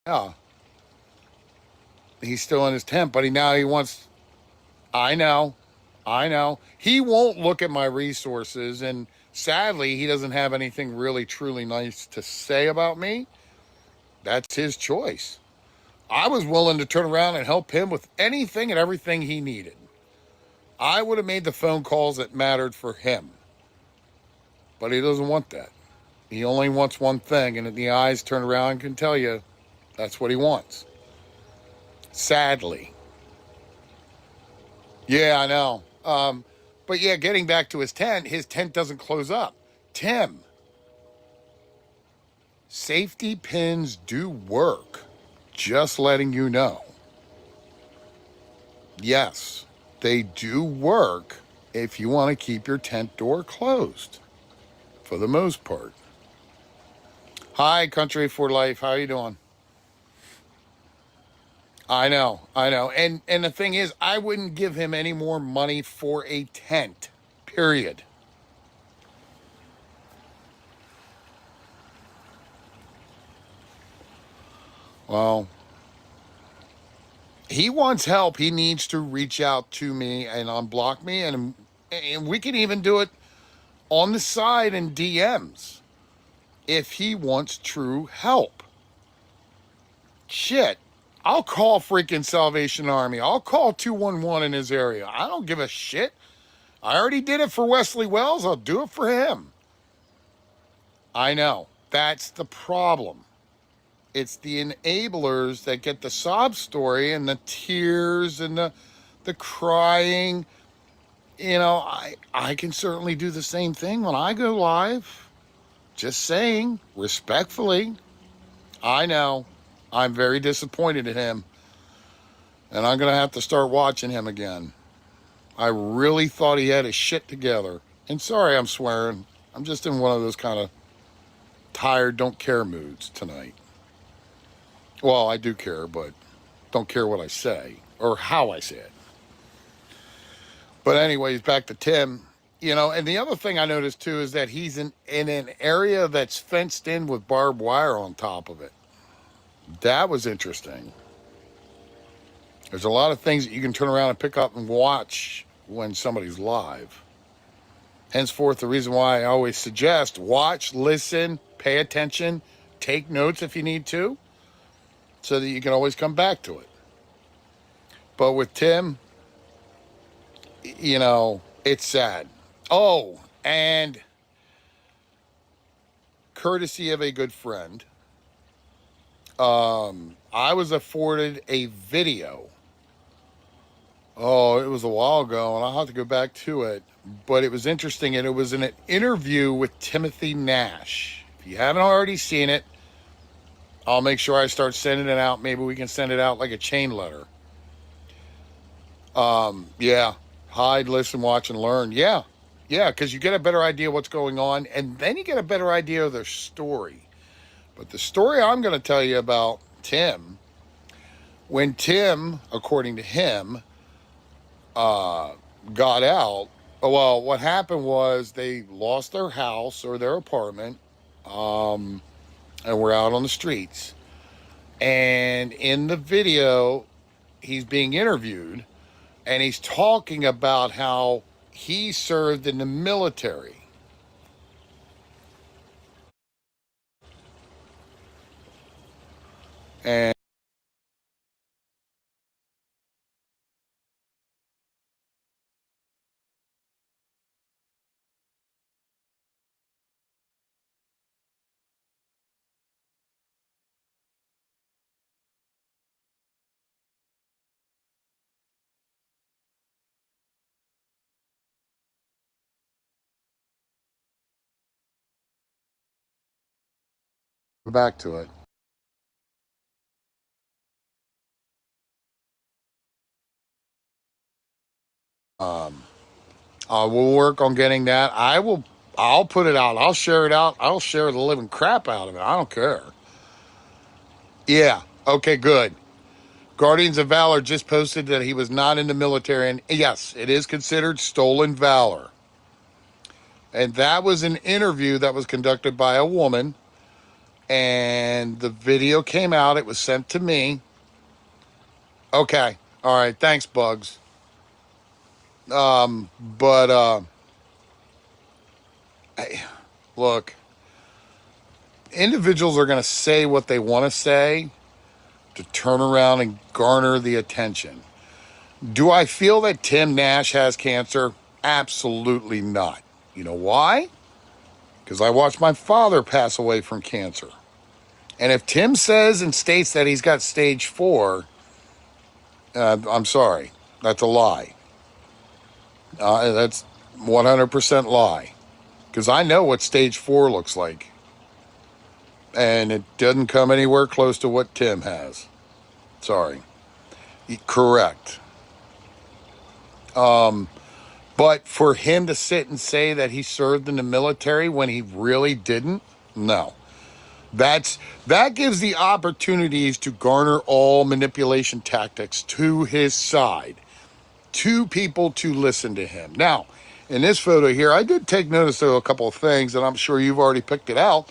Yeah, he's still in his tent, but he wants. I know, I know. He won't look at my resources, and sadly, he doesn't have anything really truly nice to say about me. That's his choice. I was willing to turn around and help him with anything and everything he needed. I would have made the phone calls that mattered for him, but he doesn't want that. He only wants one thing, and the eyes turn around and can tell you that's what he wants. Sadly. Yeah, I know. But yeah, getting back to his tent doesn't close up. Tim, safety pins do work. Just letting you know. Yes, they do work if you want to keep your tent door closed for the most part. Hi, Country for Life. How you doing? I know. And the thing is, I wouldn't give him any more money for a tent. Period. Well, he wants help. He needs to reach out to me and unblock me, and we can even do it on the side in DMs if he wants true help. Shit. I'll call freaking Salvation Army. I'll call 211 in his area. I don't give a shit. I already did it for Wesley Wells. I'll do it for him. I know. That's the problem. It's the enablers that get the sob story and the tears and the crying. I can certainly do the same thing when I go live. Just saying, respectfully. I know. I'm very disappointed in him, and I'm going to have to start watching him again. I really thought he had his shit together. And sorry I'm swearing. I'm just in one of those kind of tired, don't care moods tonight. Well, I do care, but don't care what I say or how I say it. But anyways, back to Tim. And the other thing I noticed too is that he's in an area that's fenced in with barbed wire on top of it. That was interesting. There's a lot of things that you can turn around and pick up and watch when somebody's live. Henceforth, the reason why I always suggest watch, listen, pay attention, take notes if you need to, so that you can always come back to it. But with Tim, it's sad. Oh, and courtesy of a good friend, I was afforded a video. Oh, it was a while ago, and I'll have to go back to it. But it was interesting, and it was an interview with Timothy Nash. If you haven't already seen it, I'll make sure I start sending it out. Maybe we can send it out like a chain letter. Yeah. Hide, listen, watch, and learn. Yeah. Yeah, because you get a better idea what's going on, and then you get a better idea of their story. But the story I'm going to tell you about Tim, when Tim, according to him, got out, well, what happened was they lost their house or their apartment, and were out on the streets. And in the video, he's being interviewed, and he's talking about how he served in the military. And back to it. Um, we'll work on getting that. I'll put it out. I'll share it out. I'll share the living crap out of it. I don't care. Yeah. Okay, good. Guardians of Valor just posted that he was not in the military. And yes, it is considered stolen valor. And that was an interview that was conducted by a woman. and the video came out. It was sent to me. Okay. All right. Thanks, Bugs. But I, look, individuals are going to say what they want to say to turn around and garner the attention. Do I feel that Tim Nash has cancer? Absolutely not. You know why? Because I watched my father pass away from cancer. And if Tim says and states that he's got stage 4, I'm sorry. That's a lie. That's 100% lie. Because I know what stage 4 looks like. And it doesn't come anywhere close to what Tim has. Sorry. Correct. But for him to sit and say that he served in the military when he really didn't, no. That gives the opportunities to garner all manipulation tactics to his side, to people to listen to him. Now, in this photo here, I did take notice of a couple of things, and I'm sure you've already picked it out.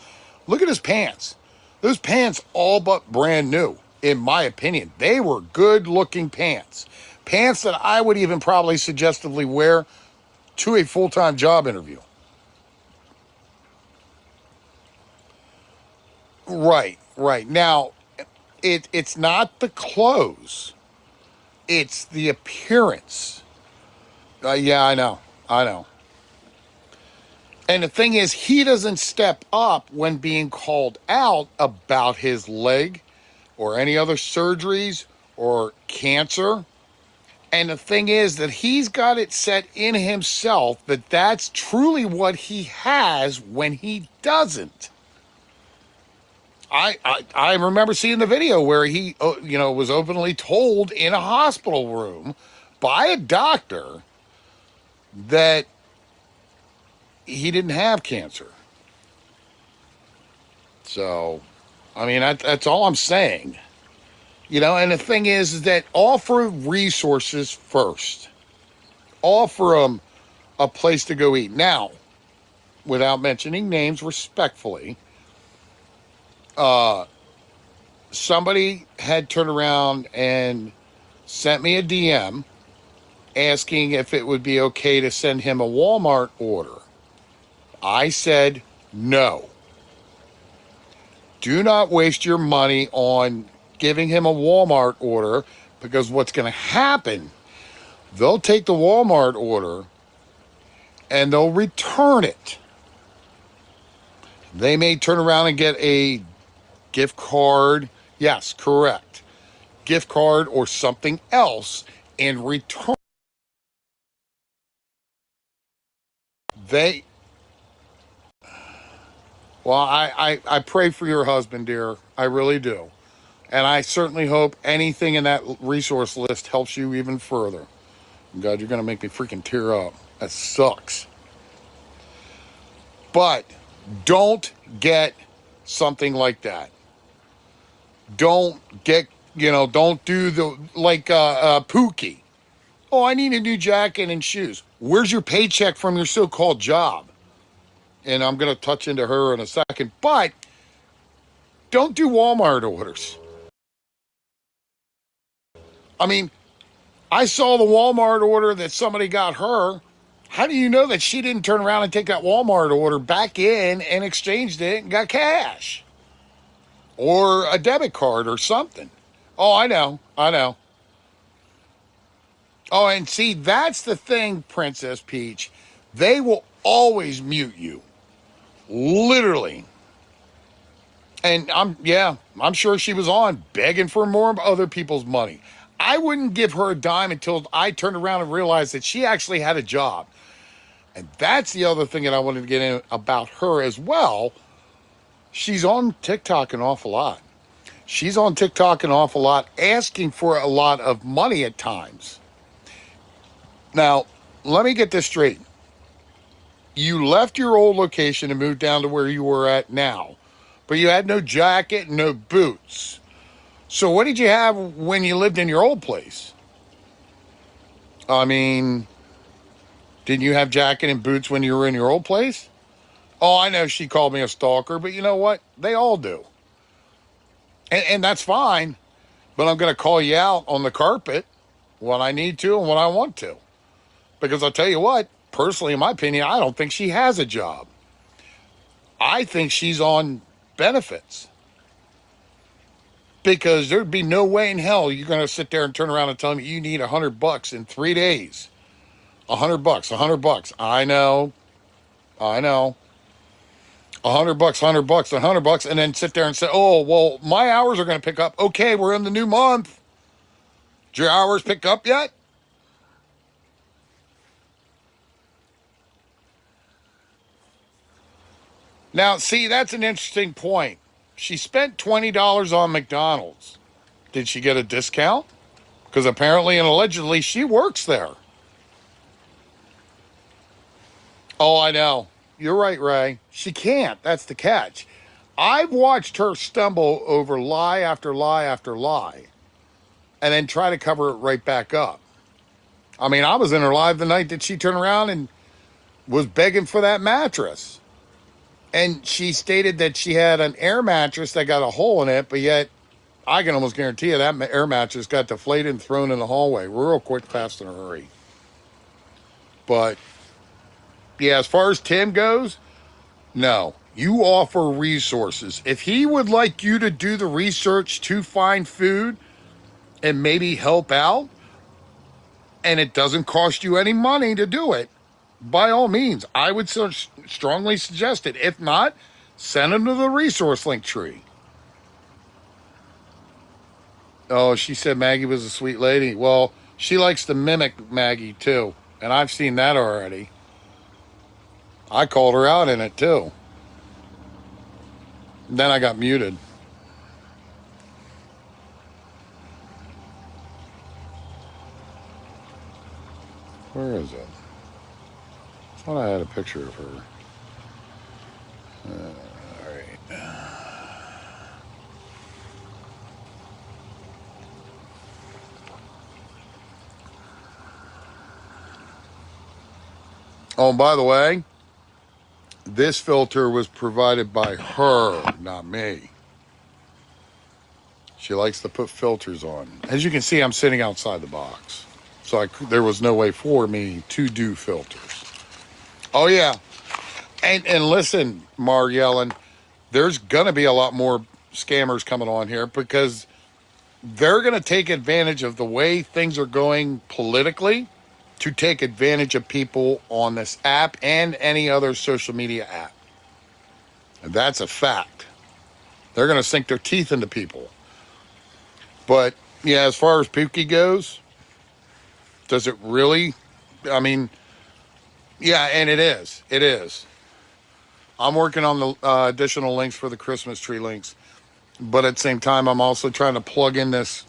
Look at his pants. Those pants all but brand new, in my opinion. They were good-looking pants. Pants that I would even probably suggestively wear to a full-time job interview. Right, right. Now, it's not the clothes. It's the appearance. Yeah, I know. I know. And the thing is, he doesn't step up when being called out about his leg or any other surgeries or cancer. And the thing is that he's got it set in himself that that's truly what he has when he doesn't. I remember seeing the video where he, was openly told in a hospital room by a doctor that he didn't have cancer. So, I mean, that's all I'm saying. And the thing is that offer resources first. Offer them a place to go eat. Now, without mentioning names respectfully, somebody had turned around and sent me a DM asking if it would be okay to send him a Walmart order. I said no. Do not waste your money on giving him a Walmart order, because what's going to happen, they'll take the Walmart order and they'll return it. They may turn around and get a gift card. Yes, correct. Gift card or something else in return. They, well, I pray for your husband, dear. I really do. And I certainly hope anything in that resource list helps you even further. God, you're going to make me freaking tear up. That sucks. But don't get something like that. Don't get, don't do the, like Pookie. Oh, I need a new jacket and shoes. Where's your paycheck from your so-called job? And I'm going to touch into her in a second. But don't do Walmart orders. I mean, I saw the Walmart order that somebody got her. How do you know that she didn't turn around and take that Walmart order back in and exchanged it and got cash? Or a debit card or something. Oh, I know. I know. Oh, and see, that's the thing, Princess Peach. They will always mute you. Literally. And I'm sure she was on begging for more of other people's money. I wouldn't give her a dime until I turned around and realized that she actually had a job. And that's the other thing that I wanted to get in about her as well. She's on TikTok an awful lot. She's on TikTok an awful lot, asking for a lot of money at times. Now, let me get this straight. You left your old location and moved down to where you were at now, but you had no jacket, no boots. So what did you have when you lived in your old place? I mean, didn't you have jacket and boots when you were in your old place? Oh, I know she called me a stalker, but you know what? They all do. And that's fine, but I'm going to call you out on the carpet when I need to and when I want to. Because I'll tell you what, personally, in my opinion, I don't think she has a job. I think she's on benefits. Because there'd be no way in hell you're going to sit there and turn around and tell me you need $100 in 3 days. $100, $100. I know, I know. $100, $100, $100, and then sit there and say, "Oh, well, my hours are going to pick up." Okay, we're in the new month. Did your hours pick up yet? Now, see, that's an interesting point. She spent $20 on McDonald's. Did she get a discount? Because apparently and allegedly she works there. Oh, I know. You're right, Ray. She can't. That's the catch. I've watched her stumble over lie after lie after lie and then try to cover it right back up. I mean, I was in her live the night that she turned around and was begging for that mattress. And she stated that she had an air mattress that got a hole in it, but yet I can almost guarantee you that air mattress got deflated and thrown in the hallway real quick, fast, in a hurry. But yeah, as far as Tim goes, no. You offer resources. If he would like you to do the research to find food and maybe help out, and it doesn't cost you any money to do it, by all means, I would strongly suggest it. If not, send him to the resource link tree. Oh, she said Maggie was a sweet lady. Well, she likes to mimic Maggie too, and I've seen that already. I called her out in it too. Then I got muted. Where is it? I thought I had a picture of her. All right. Oh, and by the way, this filter was provided by her, not me. She likes to put filters on. As you can see, I'm sitting outside the box. So there was no way for me to do filters. Oh, yeah. And listen, Mar Yellen, there's going to be a lot more scammers coming on here because they're going to take advantage of the way things are going politically to take advantage of people on this app and any other social media app. And that's a fact. They're going to sink their teeth into people. But yeah, as far as Pookie goes, does it really? I mean, yeah, and it is. It is. I'm working on the additional links for the Christmas tree links. But at the same time, I'm also trying to plug in this.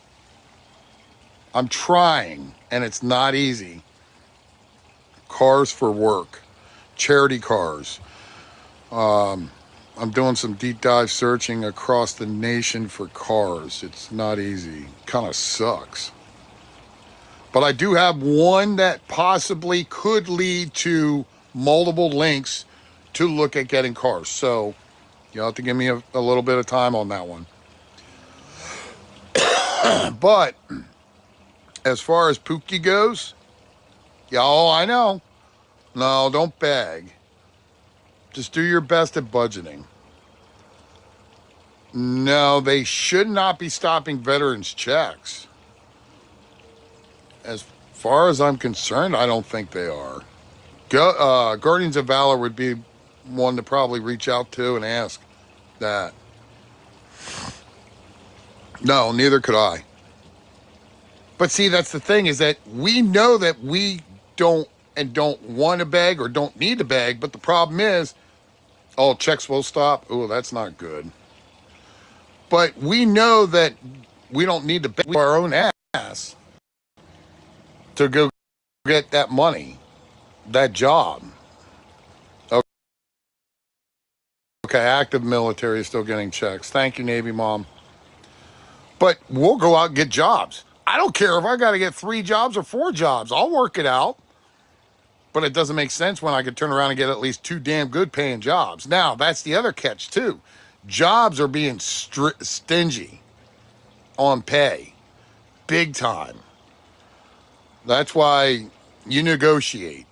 I'm trying, and it's not easy. Cars for work, charity cars. I'm doing some deep dive searching across the nation for cars. It's not easy. Kind of sucks. But I do have one that possibly could lead to multiple links to look at getting cars. So you'll have to give me a little bit of time on that one. But as far as Pookie goes, yeah, oh, I know. No, don't beg. Just do your best at budgeting. No, they should not be stopping veterans' checks. As far as I'm concerned, I don't think they are. Guardians of Valor would be one to probably reach out to and ask that. No, neither could I. But see, that's the thing is that we know that we don't want to beg or don't need to beg. But the problem is, all checks will stop. Oh, that's not good. But we know that we don't need to beg our own ass to go get that money, that job. Okay, active military is still getting checks. Thank you, Navy mom. But we'll go out and get jobs. I don't care if I got to get 3 jobs or 4 jobs. I'll work it out. But it doesn't make sense when I could turn around and get at least two damn good paying jobs. Now, that's the other catch, too. Jobs are being stingy on pay, big time. That's why you negotiate.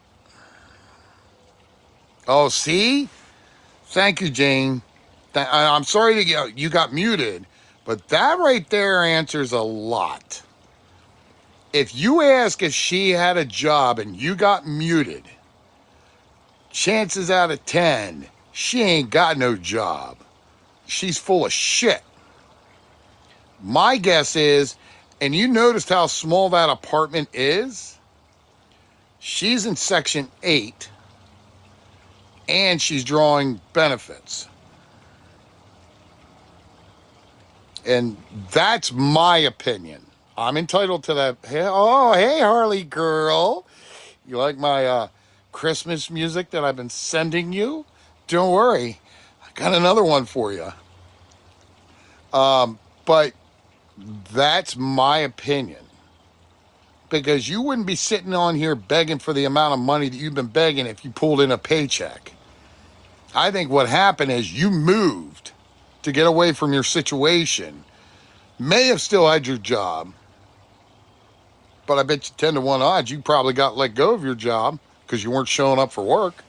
Oh, see? Thank you, Jane. I'm sorry that you got muted, but that right there answers a lot. If you ask if she had a job and you got muted, chances out of 10, she ain't got no job. She's full of shit. My guess is, and you noticed how small that apartment is? She's in Section 8 and she's drawing benefits. And that's my opinion. I'm entitled to that. Hey, Harley girl. You like my Christmas music that I've been sending you? Don't worry. I got another one for you. But that's my opinion. Because you wouldn't be sitting on here begging for the amount of money that you've been begging if you pulled in a paycheck. I think what happened is you moved to get away from your situation. May have still had your job, but I bet you 10 to 1 odds you probably got let go of your job because you weren't showing up for work.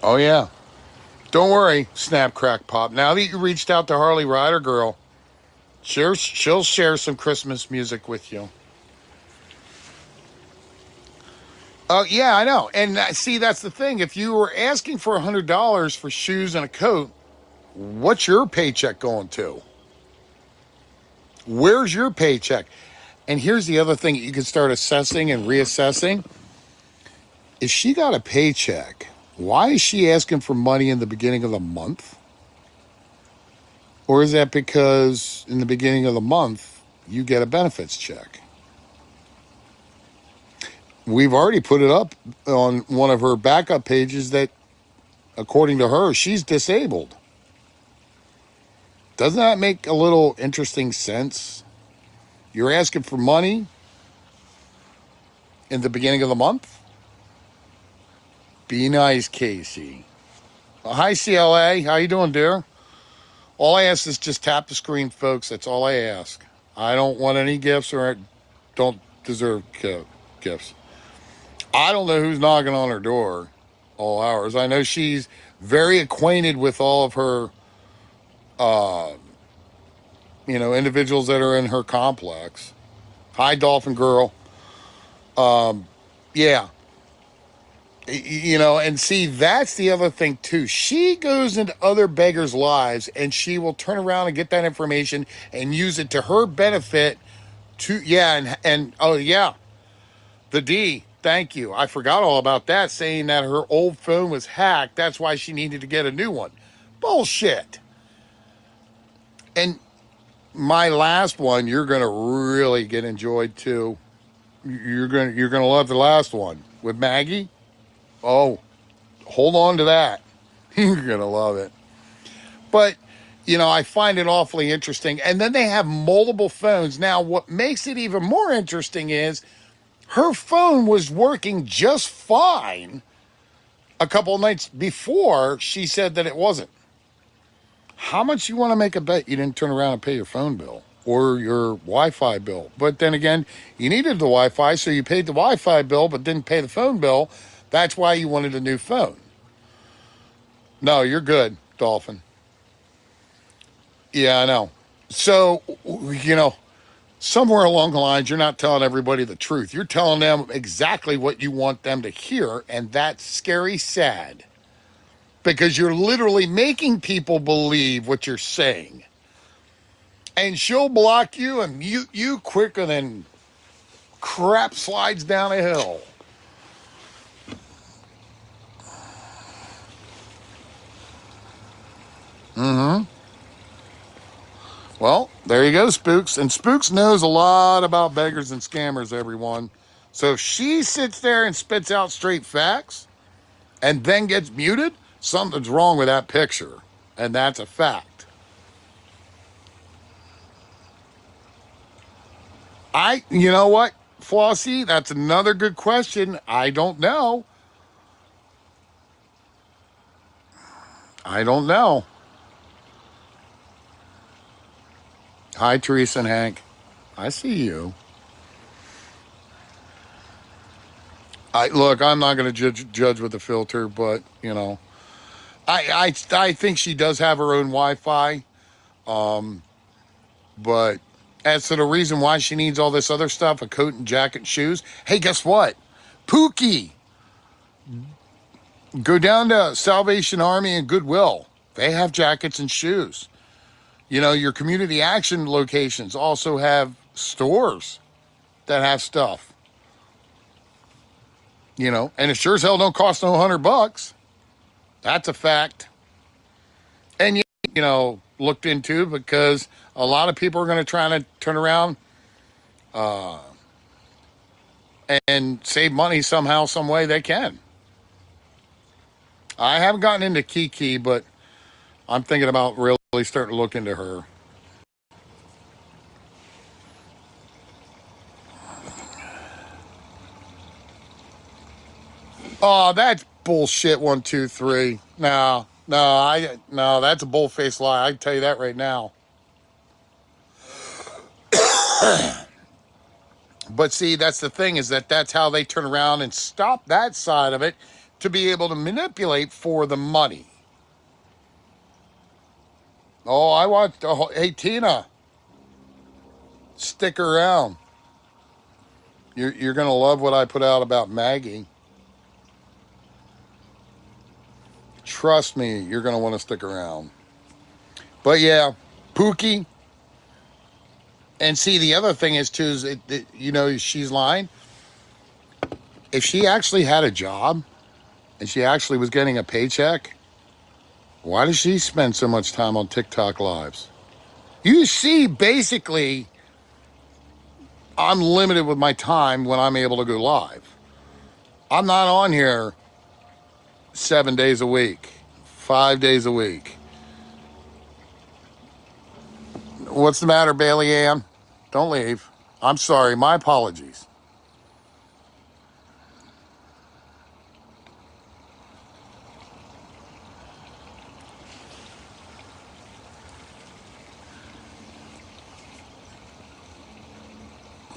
Oh, yeah. Don't worry, Snap Crack Pop. Now that you reached out to Harley Rider Girl, she'll share some Christmas music with you. Oh, yeah, I know. And see, that's the thing. If you were asking for $100 for shoes and a coat, what's your paycheck going to? Where's your paycheck? And here's the other thing you can start assessing and reassessing. If she got a paycheck, why is she asking for money in the beginning of the month? Or is that because in the beginning of the month, you get a benefits check? We've already put it up on one of her backup pages that, according to her, she's disabled. Doesn't that make a little interesting sense? You're asking for money in the beginning of the month? Be nice, Casey. Hi, CLA. How you doing, dear? All I ask is just tap the screen, folks. That's all I ask. I don't want any gifts or I don't deserve gifts. I don't know who's knocking on her door all hours. I know she's very acquainted with all of her, individuals that are in her complex. Hi, Dolphin Girl. Yeah, and see, that's the other thing too. She goes into other beggars' lives and she will turn around and get that information and use it to her benefit. And oh yeah, the D. Thank you. I forgot all about that, saying that her old phone was hacked. That's why she needed to get a new one. Bullshit. And my last one, you're gonna really get enjoyed too. You're gonna love the last one with Maggie. Oh, hold on to that. You're gonna love it. But I find it awfully interesting. And then they have multiple phones. Now, what makes it even more interesting is her phone was working just fine a couple of nights before she said that it wasn't. How much you want to make a bet you didn't turn around and pay your phone bill or your Wi-Fi bill? But then again, you needed the Wi-Fi, so you paid the Wi-Fi bill but didn't pay the phone bill. That's why you wanted a new phone. No, you're good, Dolphin. Yeah, I know. So, somewhere along the lines, you're not telling everybody the truth. You're telling them exactly what you want them to hear, and that's scary sad because you're literally making people believe what you're saying. And she'll block you and mute you quicker than crap slides down a hill. Mm-hmm. Well, there you go, Spooks. And Spooks knows a lot about beggars and scammers, everyone. So if she sits there and spits out straight facts and then gets muted, something's wrong with that picture. And that's a fact. You know what, Flossie? That's another good question. I don't know. I don't know. Hi, Teresa and Hank. I see you. Look. I'm not going to judge with a filter, but I think she does have her own Wi-Fi. But as to the reason why she needs all this other stuff, a coat and jacket and shoes, hey, guess what? Pookie, go down to Salvation Army and Goodwill. They have jackets and shoes. Your community action locations also have stores that have stuff. And it sure as hell don't cost no $100. That's a fact. And looked into because a lot of people are going to try to turn around and save money somehow, some way they can. I haven't gotten into Kiki, but I'm thinking about really starting to look into her. Oh, that's bullshit. 1, 2, 3. No, that's a bullface lie. I can tell you that right now. But see, that's the thing is that's how they turn around and stop that side of it to be able to manipulate for the money. Oh, I watched. Oh, hey, Tina, stick around. You're gonna love what I put out about Maggie. Trust me, you're gonna want to stick around. But yeah, Pookie. And see, the other thing is too is she's lying. If she actually had a job and she actually was getting a paycheck, why does she spend so much time on TikTok lives? You see, basically, I'm limited with my time when I'm able to go live. I'm not on here 7 days a week, 5 days a week. What's the matter, Bailey Ann? Don't leave. I'm sorry. My apologies.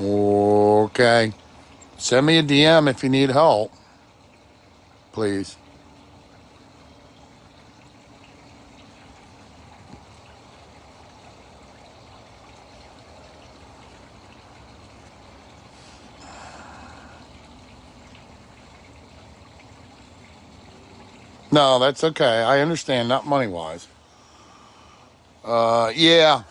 Okay. Send me a DM if you need help, please. No, that's okay. I understand. Not money wise. Yeah.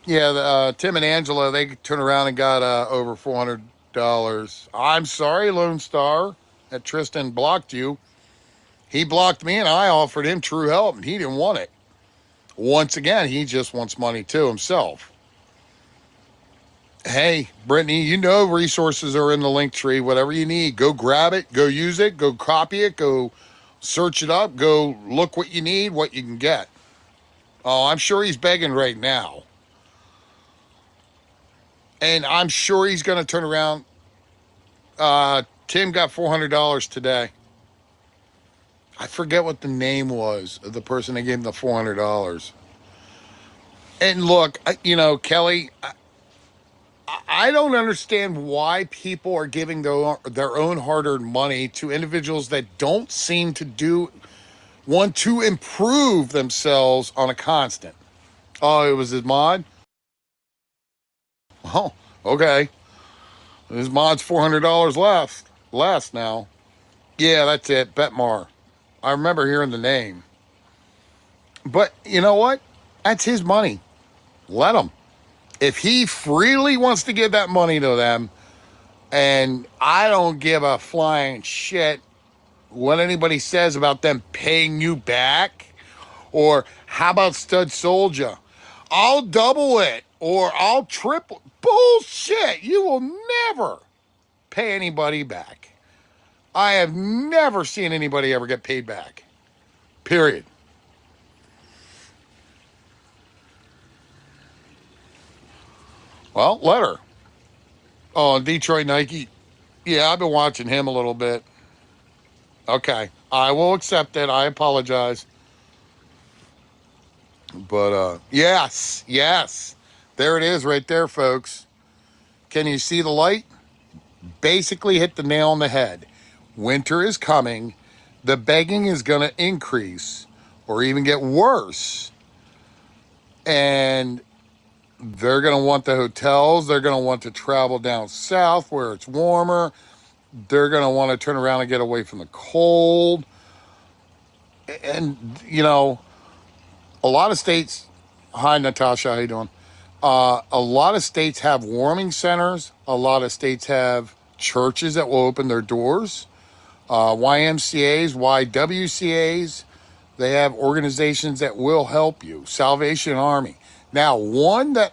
Yeah. Tim and Angela, they turned around and got over $400. I'm sorry, Lone Star, that Tristan blocked you. He blocked me and I offered him true help and he didn't want it. Once again, he just wants money too himself. Hey, Brittany, resources are in the link tree. Whatever you need, go grab it, go use it, go copy it, go search it up, go look what you need, what you can get. Oh, I'm sure he's begging right now. And I'm sure he's going to turn around. Tim got $400 today. I forget what the name was of the person that gave him the $400. And look, Kelly, I don't understand why people are giving their own hard-earned money to individuals that don't seem to want to improve themselves on a constant. Oh, it was his mod? Oh, okay. His mod's $400 less now. Yeah, that's it. Betmar. I remember hearing the name. But you know what? That's his money. Let him. If he freely wants to give that money to them, and I don't give a flying shit what anybody says about them paying you back, or how about Stud Soldier? I'll double it, or I'll triple. Bullshit. You will never. pay anybody back. I have never seen anybody ever get paid back. Period. Well, let her. Oh, Detroit Nike. Yeah, I've been watching him a little bit. Okay. I will accept it. I apologize. But yes, yes. There it is right there, folks. Can you see the light? Basically hit the nail on the head. Winter is coming. The begging is going to increase or even get worse. And they're going to want the hotels. They're going to want to travel down south where it's warmer. They're going to want to turn around and get away from the cold. And, a lot of states. Hi, Natasha. How you doing? A lot of states have warming centers. A lot of states have churches that will open their doors. YMCAs, YWCAs. They have organizations that will help you. Salvation Army. Now, one that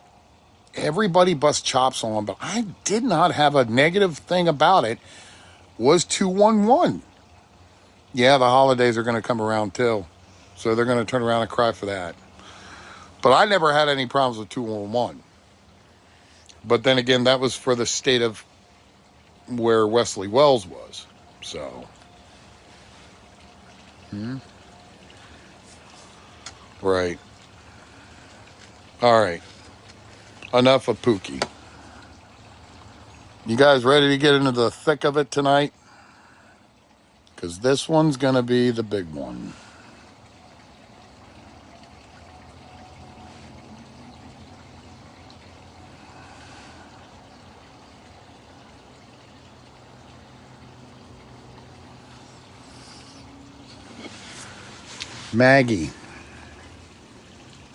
everybody busts chops on, but I did not have a negative thing about it, was 211. Yeah, the holidays are going to come around too. So they're going to turn around and cry for that. But I never had any problems with 211. But then again, that was for the state of where Wesley Wells was. So, right. All right. Enough of Pookie. You guys ready to get into the thick of it tonight? Because this one's going to be the big one. Maggie.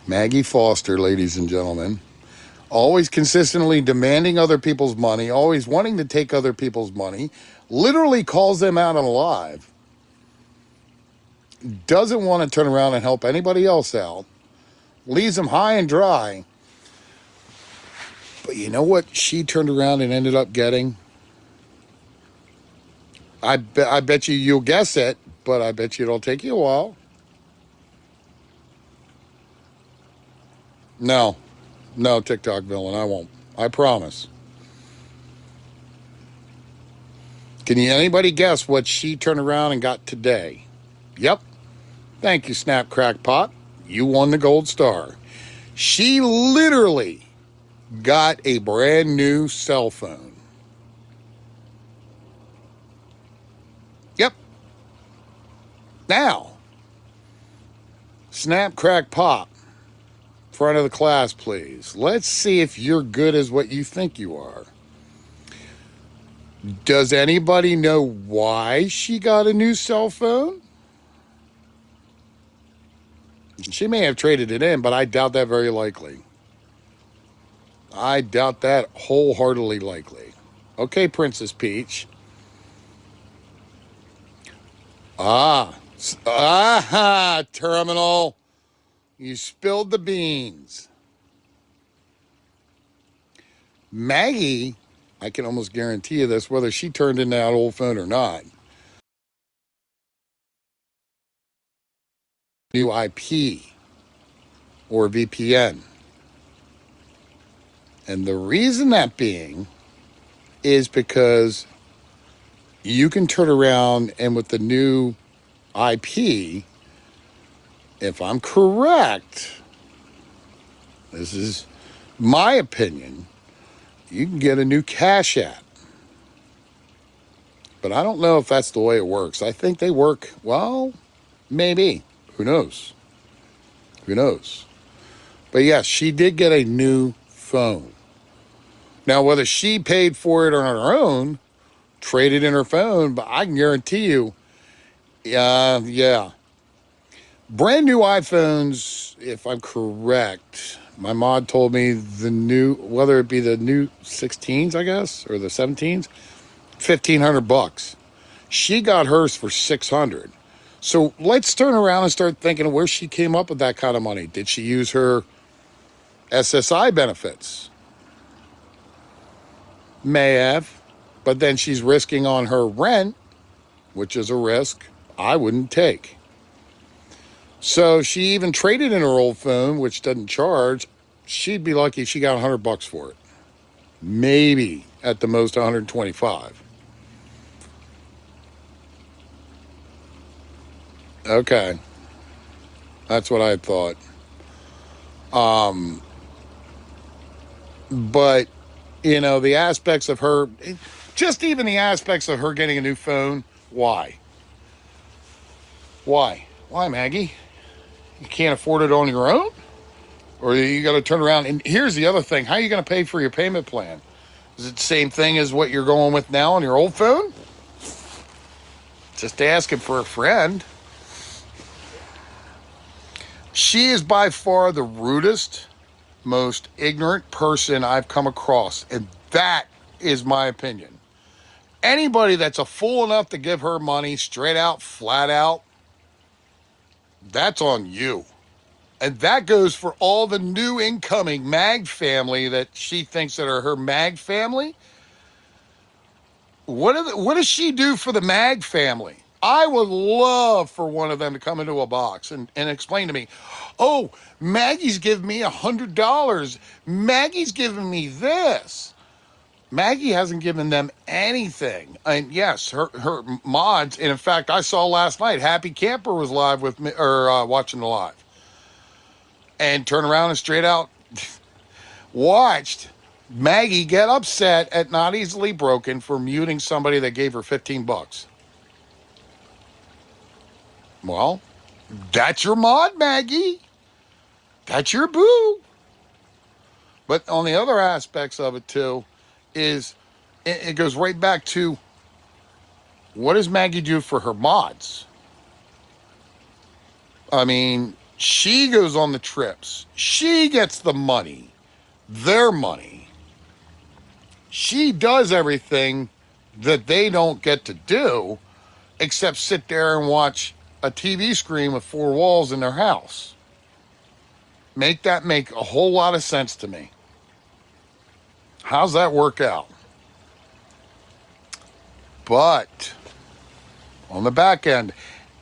Maggie Foster, ladies and gentlemen. Always consistently demanding other people's money, always wanting to take other people's money, literally calls them out alive, doesn't want to turn around and help anybody else out, leaves them high and dry. But you know what she turned around and ended up getting? I bet you'll guess it, but I bet you it'll take you a while. No, no, TikTok villain, I won't. I promise. Can anybody guess what she turned around and got today? Yep. Thank you, Snap Crack Pop. You won the gold star. She literally got a brand new cell phone. Yep. Now, Snap Crack Pop, front of the class, please. Let's see if you're good as what you think you are. Does anybody know why she got a new cell phone? She may have traded it in, but I doubt that very likely. I doubt that wholeheartedly likely. Okay, Princess Peach. Terminal. You spilled the beans. Maggie, I can almost guarantee you this, whether she turned in that old phone or not. New IP or VPN. And the reason that being is because you can turn around and with the new IP, if I'm correct, this is my opinion, you can get a new Cash App. But I don't know if that's the way it works. I think they work, well, maybe. Who knows? Who knows? But yes, she did get a new phone. Now, whether she paid for it on her own, traded in her phone, but I can guarantee you, yeah. Brand new iPhones, if I'm correct, my mod told me the new, whether it be the new 16s, I guess, or the 17s, $1,500. She got hers for $600. So let's turn around and start thinking of where she came up with that kind of money. Did she use her SSI benefits? May have. But then she's risking on her rent, which is a risk I wouldn't take. So she even traded in her old phone, which doesn't charge. She'd be lucky if she got $100 for it. Maybe at the most 125. Okay. That's what I thought. But, the aspects of her, just even the aspects of her getting a new phone, why? Why? Why, Maggie? You can't afford it on your own? Or you got to turn around? And here's the other thing. How are you going to pay for your payment plan? Is it the same thing as what you're going with now on your old phone? Just asking for a friend. She is by far the rudest, most ignorant person I've come across. And that is my opinion. Anybody that's a fool enough to give her money straight out, flat out, that's on you. And that goes for all the new incoming MAG family that she thinks that are her MAG family. What does she do for the MAG family? I would love for one of them to come into a box and explain to me, oh, Maggie's giving me $100. Maggie's giving me this. Maggie hasn't given them anything. And yes, her mods, and in fact, I saw last night, Happy Camper was live with me, or watching the live. And turn around and straight out watched Maggie get upset at Not Easily Broken for muting somebody that gave her $15. Well, that's your mod, Maggie. That's your boo. But on the other aspects of it too, is it goes right back to what does Maggie do for her mods? I mean, she goes on the trips. She gets the money, their money. She does everything that they don't get to do except sit there and watch a TV screen with four walls in their house. Make that make a whole lot of sense to me. How's that work out? But on the back end,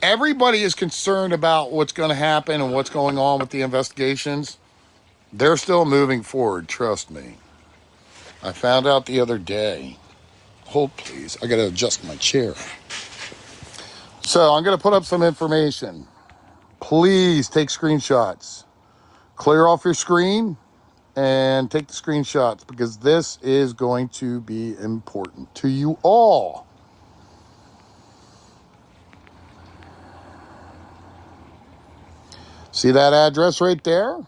everybody is concerned about what's going to happen and what's going on with the investigations. They're still moving forward, trust me. I found out the other day. Hold, please. I got to adjust my chair. So I'm going to put up some information. Please take screenshots. Clear off your screen and take the screenshots because this is going to be important to you all. See that address right there?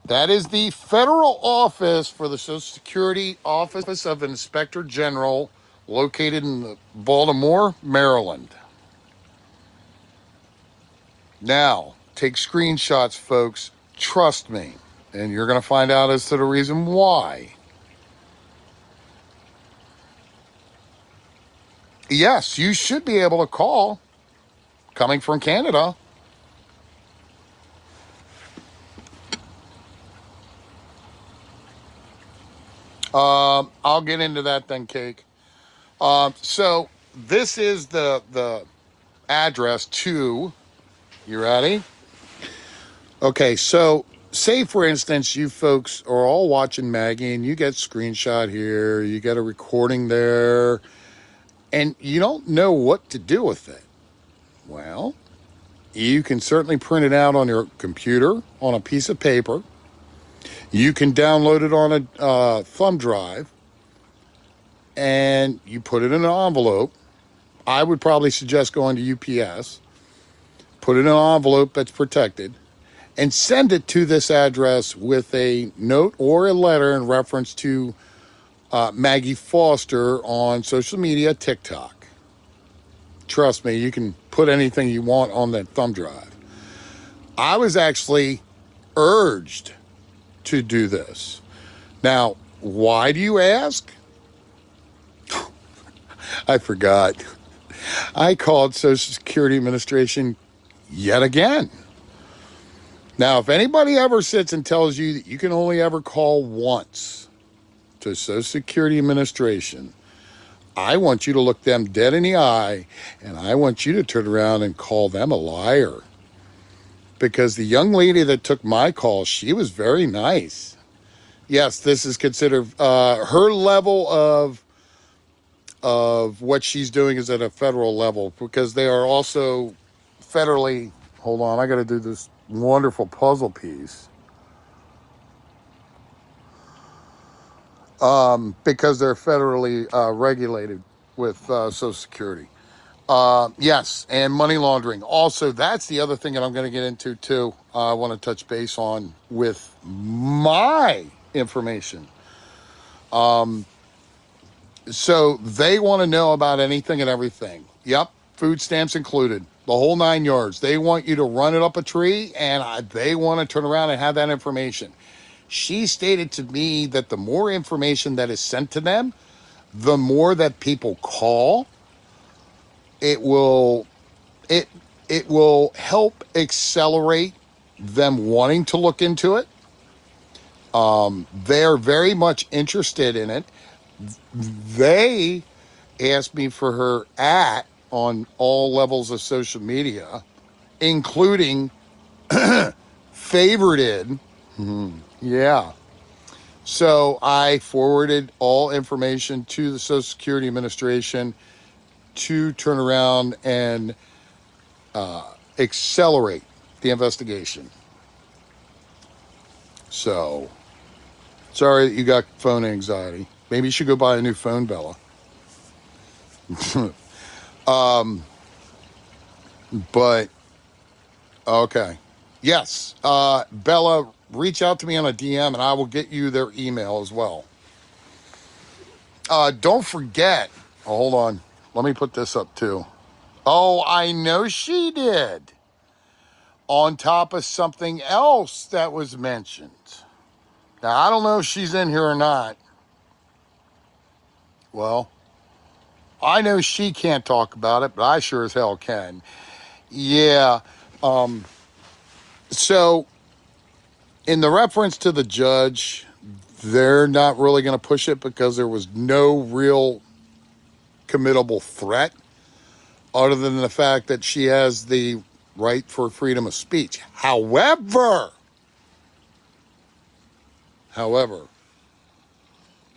That is the federal office for the Social Security Office of Inspector General located in Baltimore, Maryland. Now, take screenshots, folks. Trust me. And you're going to find out as to the reason why. Yes, you should be able to call. Coming from Canada. I'll get into that then, Cake. So this is the address to, you ready? Okay, so say for instance, you folks are all watching Maggie and you get screenshot here, you get a recording there, and you don't know what to do with it. Well, you can certainly print it out on your computer, on a piece of paper. You can download it on a thumb drive, and you put it in an envelope. I would probably suggest going to UPS. Put it in an envelope that's protected, and send it to this address with a note or a letter in reference to Maggie Foster on social media, TikTok. Trust me, you can put anything you want on that thumb drive. I was actually urged to do this. Now, why do you ask? I forgot. I called Social Security Administration yet again. Now, if anybody ever sits and tells you that you can only ever call once to to Social Security Administration, I want you to look them dead in the eye, and I want you to turn around and call them a liar. Because the young lady that took my call, she was very nice. Yes, this is considered her level of what she's doing is at a federal level, because they are also federally. Hold on, I got to do this wonderful puzzle piece. Because they're federally regulated with Social Security. Yes, and money laundering. Also, that's the other thing that I'm going to get into too. I want to touch base on with my information. So they want to know about anything and everything. Yep, food stamps included, the whole 9 yards. They want you to run it up a tree, and they want to turn around and have that information. She stated to me that the more information that is sent to them, the more that people call, it will it it will help accelerate them wanting to look into it. They're very much interested in it. They asked me for her on all levels of social media, including favorited. Yeah. So I forwarded all information to the Social Security Administration to turn around and accelerate the investigation. So sorry that you got phone anxiety. Maybe you should go buy a new phone, Bella. But okay. Yes. Bella, reach out to me on a DM and I will get you their email as well. Don't forget. Oh, hold on. Let me put this up too. Oh, I know she did. On top of something else that was mentioned. Now, I don't know if she's in here or not. Well, I know she can't talk about it, but I sure as hell can. Yeah. So, in the reference to the judge, they're not really going to push it because there was no real committable threat other than the fact that she has the right for freedom of speech. However,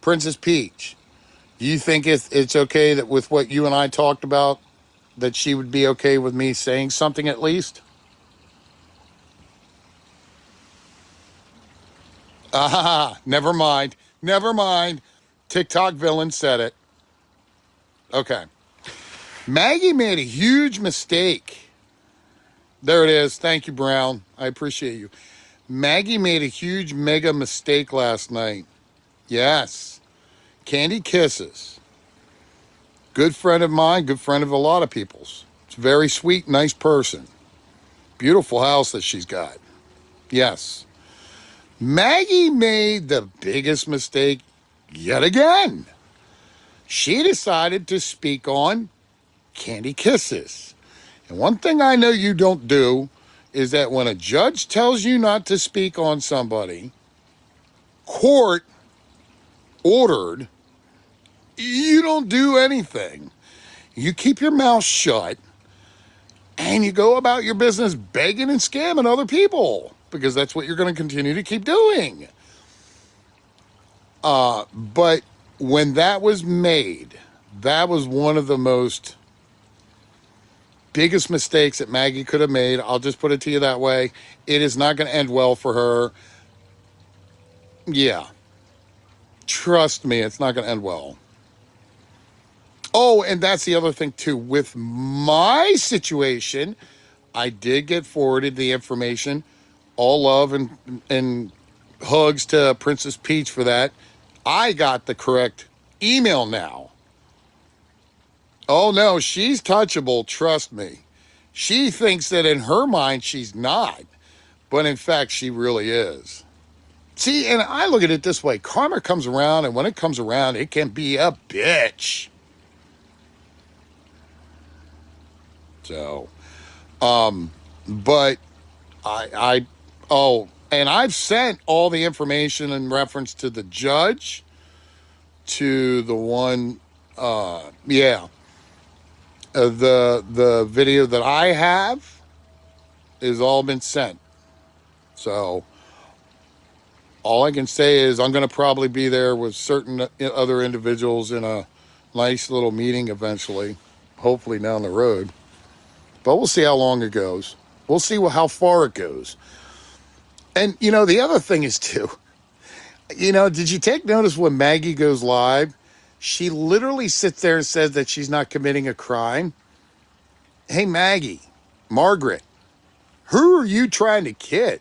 Princess Peach, do you think it's okay that with what you and I talked about, that she would be okay with me saying something at least? Never mind. Never mind. TikTok villain said it. Okay. Maggie made a huge mistake. There it is. Thank you, Brown. I appreciate you. Maggie made a huge mega mistake last night. Yes. Candy Kisses. Good friend of mine, good friend of a lot of people's. It's a very sweet, nice person. Beautiful house that she's got. Yes. Maggie made the biggest mistake yet again. She decided to speak on Candy Kisses. And one thing I know you don't do is that when a judge tells you not to speak on somebody, court ordered, you don't do anything. You keep your mouth shut and you go about your business begging and scamming other people because that's what you're going to continue to keep doing. But when that was made, that was one of the most biggest mistakes that Maggie could have made. I'll just put it to you that way. It is not going to end well for her. Yeah. Trust me, it's not going to end well. Oh, and that's the other thing too. With my situation, I did get forwarded the information. All love and hugs to Princess Peach for that. I got the correct email now. Oh no, she's touchable, trust me. She thinks that in her mind she's not, but in fact she really is. See, and I look at it this way. Karma comes around, and when it comes around, it can be a bitch. So, but oh, and I've sent all the information in reference to the judge to the one, yeah, the video that I have is all been sent. So all I can say is I'm going to probably be there with certain other individuals in a nice little meeting eventually, hopefully down the road. But we'll see how long it goes. We'll see how far it goes. And, the other thing is, too, did you take notice when Maggie goes live? She literally sits there and says that she's not committing a crime. Hey, Maggie, Margaret, who are you trying to kid?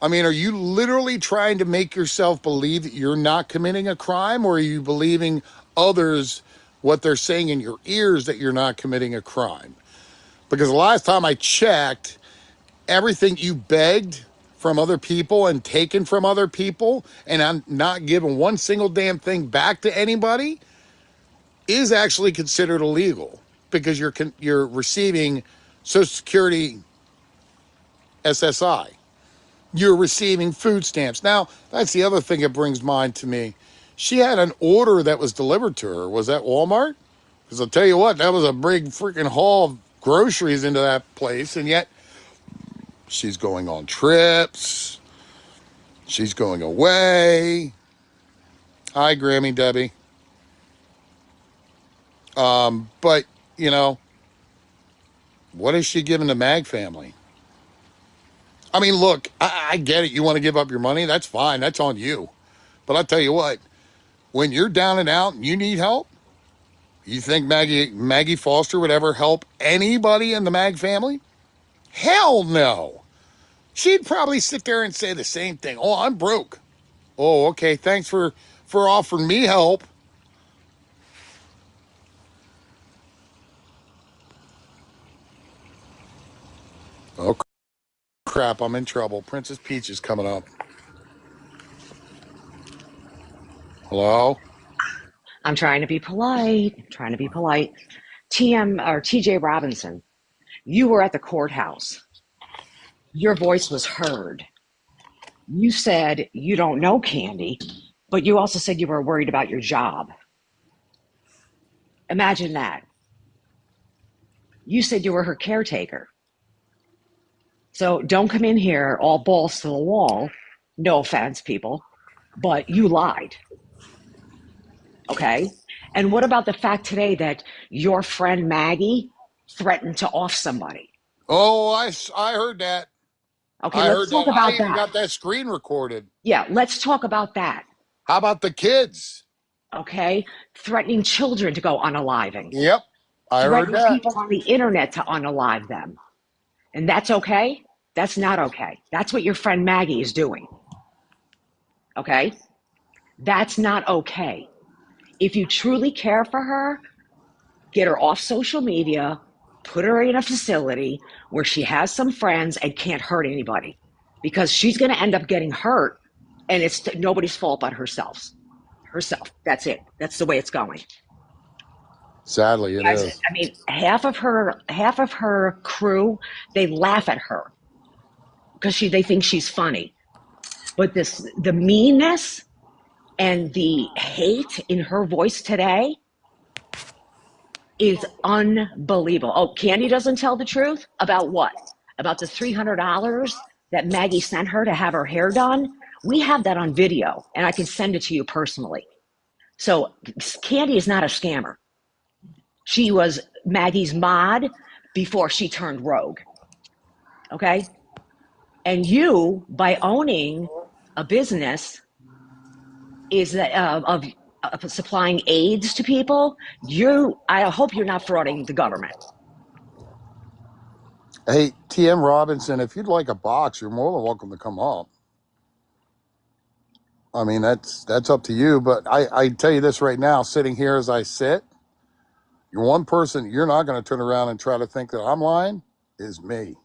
I mean, are you literally trying to make yourself believe that you're not committing a crime, or are you believing others what they're saying in your ears that you're not committing a crime? Because the last time I checked, everything you begged from other people and taken from other people, and I'm not giving one single damn thing back to anybody, is actually considered illegal because you're receiving Social Security SSI. You're receiving food stamps. Now, that's the other thing that brings mind to me. She had an order that was delivered to her. Was that Walmart? Because I'll tell you what, that was a big freaking haul of groceries into that place, and yet she's going on trips. She's going away. Hi, Grammy Debbie. But, you know, what is she giving the Mag family? I mean, look, I get it. You want to give up your money? That's fine. That's on you. But I'll tell you what, when you're down and out and you need help, you think Maggie Foster would ever help anybody in the Mag family? Hell no. She'd probably sit there and say the same thing. Oh, I'm broke. Oh, okay. Thanks for offering me help. Oh crap! I'm in trouble. Princess Peach is coming up. Hello. I'm trying to be polite. I'm trying to be polite. TM or TJ Robinson, you were at the courthouse. Your voice was heard. You said you don't know Candy, but you also said you were worried about your job. Imagine that. You said you were her caretaker. So don't come in here all balls to the wall. No offense, people, but you lied. Okay. And what about the fact today that your friend Maggie threatened to off somebody? Oh, I heard that. Okay, I let's heard talk that. I about even that. got that screen recorded. Yeah, let's talk about that. How about the kids? Okay, threatening children to go unaliving, Yep, I heard threatening that. people on the internet to unalive them. And that's okay? That's not okay. That's what your friend Maggie is doing. Okay? That's not okay. If you truly care for her, get her off social media, put her in a facility where she has some friends and can't hurt anybody because she's going to end up getting hurt and it's nobody's fault but herself. Herself. That's it. That's the way it's going. Sadly, it Guys, is. I mean, half of her crew, they laugh at her because they think she's funny. But the meanness and the hate in her voice today is unbelievable. Oh, Candy doesn't tell the truth about what? About the $300 that Maggie sent her to have her hair done. We have that on video, and I can send it to you personally. So Candy is not a scammer. She was Maggie's mod before she turned rogue. Okay. And you, by owning a business, is that of supplying aids to people. I hope you're not frauding the government. Hey, TM Robinson, if you'd like a box, you're more than welcome to come up. I mean, that's up to you. But I tell you this right now, sitting here as I sit, you're one person you're not going to turn around and try to think that I'm lying is me.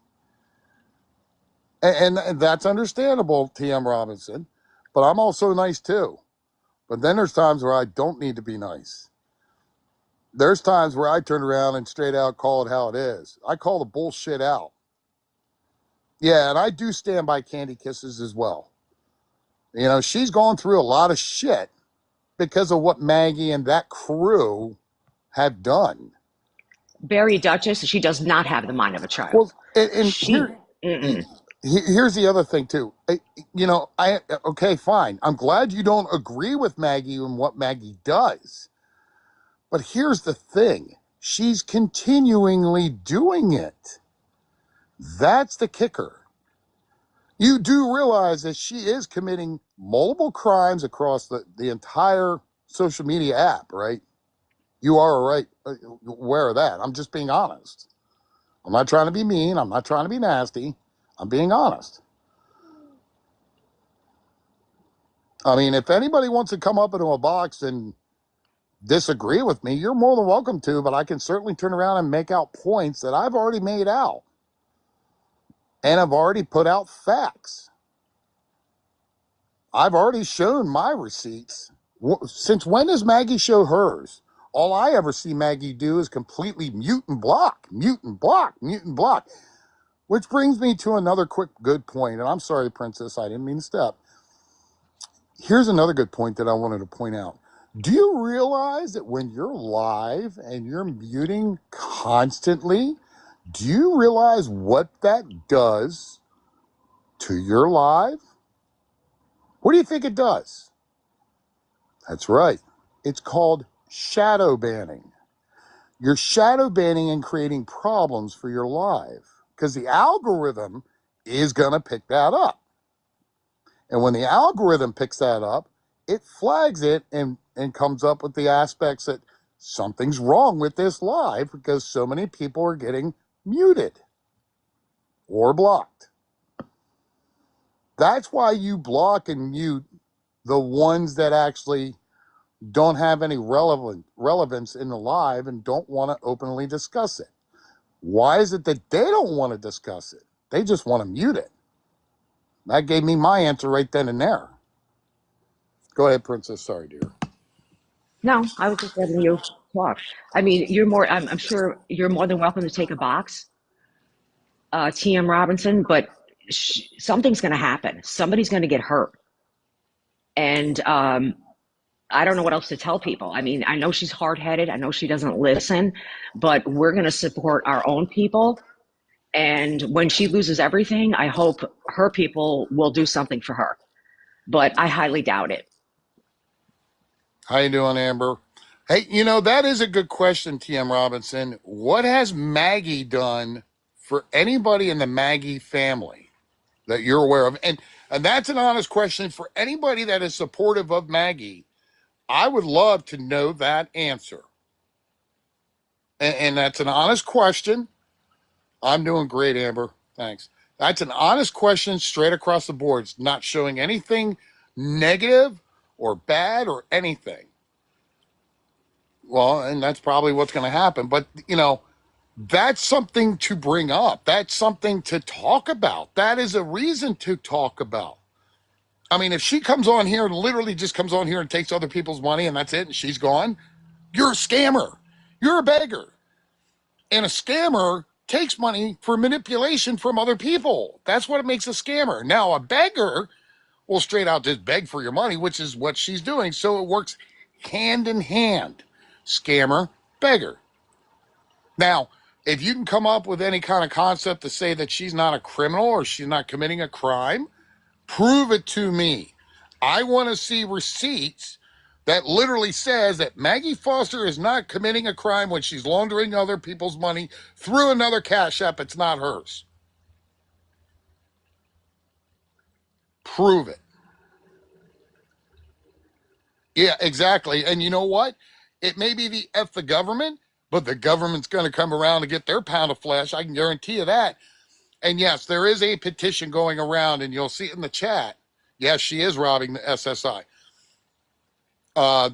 And that's understandable, TM Robinson. But I'm also nice too. But then there's times where I don't need to be nice. There's times where I turn around and straight out call it how it is. I call the bullshit out. Yeah, and I do stand by Candy Kisses as well. She's gone through a lot of shit. because of what Maggie and that crew have done. Barry Duchess, she does not have the mind of a child. Well, and She, mm-mm. here's the other thing too. Okay, fine. I'm glad you don't agree with Maggie and what Maggie does. But here's the thing. She's continually doing it. That's the kicker. You do realize that she is committing multiple crimes across the entire social media app, right? You are aware of that. I'm just being honest. I'm not trying to be mean. I'm not trying to be nasty. I'm being honest. I mean, if anybody wants to come up into a box and disagree with me, you're more than welcome to, but I can certainly turn around and make out points that I've already made out. And I've already put out facts. I've already shown my receipts. Since when does Maggie show hers? All I ever see Maggie do is completely mute and block, mute and block, mute and block. Which brings me to another quick good point. And I'm sorry, Princess, I didn't mean to step. Here's another good point that I wanted to point out. Do you realize that when you're live and you're muting constantly, do you realize what that does to your live? What do you think it does? That's right. It's called shadow banning. You're shadow banning and creating problems for your live because the algorithm is going to pick that up. And when the algorithm picks that up, it flags it and comes up with the aspects that something's wrong with this live because so many people are getting muted or blocked. That's why you block and mute the ones that actually don't have any relevance in the live and don't want to openly discuss it. Why is it that they don't want to discuss it? They just want to mute it. That gave me my answer right then and there. Go ahead, Princess. Sorry, dear. No, I was just letting you talk. I mean, I'm sure you're more than welcome to take a box, TM Robinson, but something's going to happen. Somebody's going to get hurt. And I don't know what else to tell people. I mean, I know she's hard-headed. I know she doesn't listen, but we're going to support our own people. And when she loses everything, I hope her people will do something for her. But I highly doubt it. How you doing, Amber? Hey, that is a good question, TM Robinson. What has Maggie done for anybody in the Maggie family that you're aware of? And that's an honest question for anybody that is supportive of Maggie. I would love to know that answer. And that's an honest question. I'm doing great, Amber. Thanks. That's an honest question straight across the board. It's not showing anything negative or bad or anything. Well, and that's probably what's going to happen. But, that's something to bring up. That's something to talk about. That is a reason to talk about. I mean, if she comes on here and literally just comes on here and takes other people's money and that's it and she's gone, you're a scammer. You're a beggar. And a scammer takes money for manipulation from other people. That's what it makes a scammer. Now, a beggar will straight out just beg for your money, which is what she's doing. So it works hand in hand. Scammer, beggar. Now, if you can come up with any kind of concept to say that she's not a criminal or she's not committing a crime, prove it to me. I want to see receipts that literally says that Maggie Foster is not committing a crime when she's laundering other people's money through another cash app. It's not hers. Prove it. Yeah, exactly. And you know what? It may be the F the government, but the government's going to come around to get their pound of flesh. I can guarantee you that. And yes, there is a petition going around, and you'll see it in the chat. Yes, she is robbing the SSI.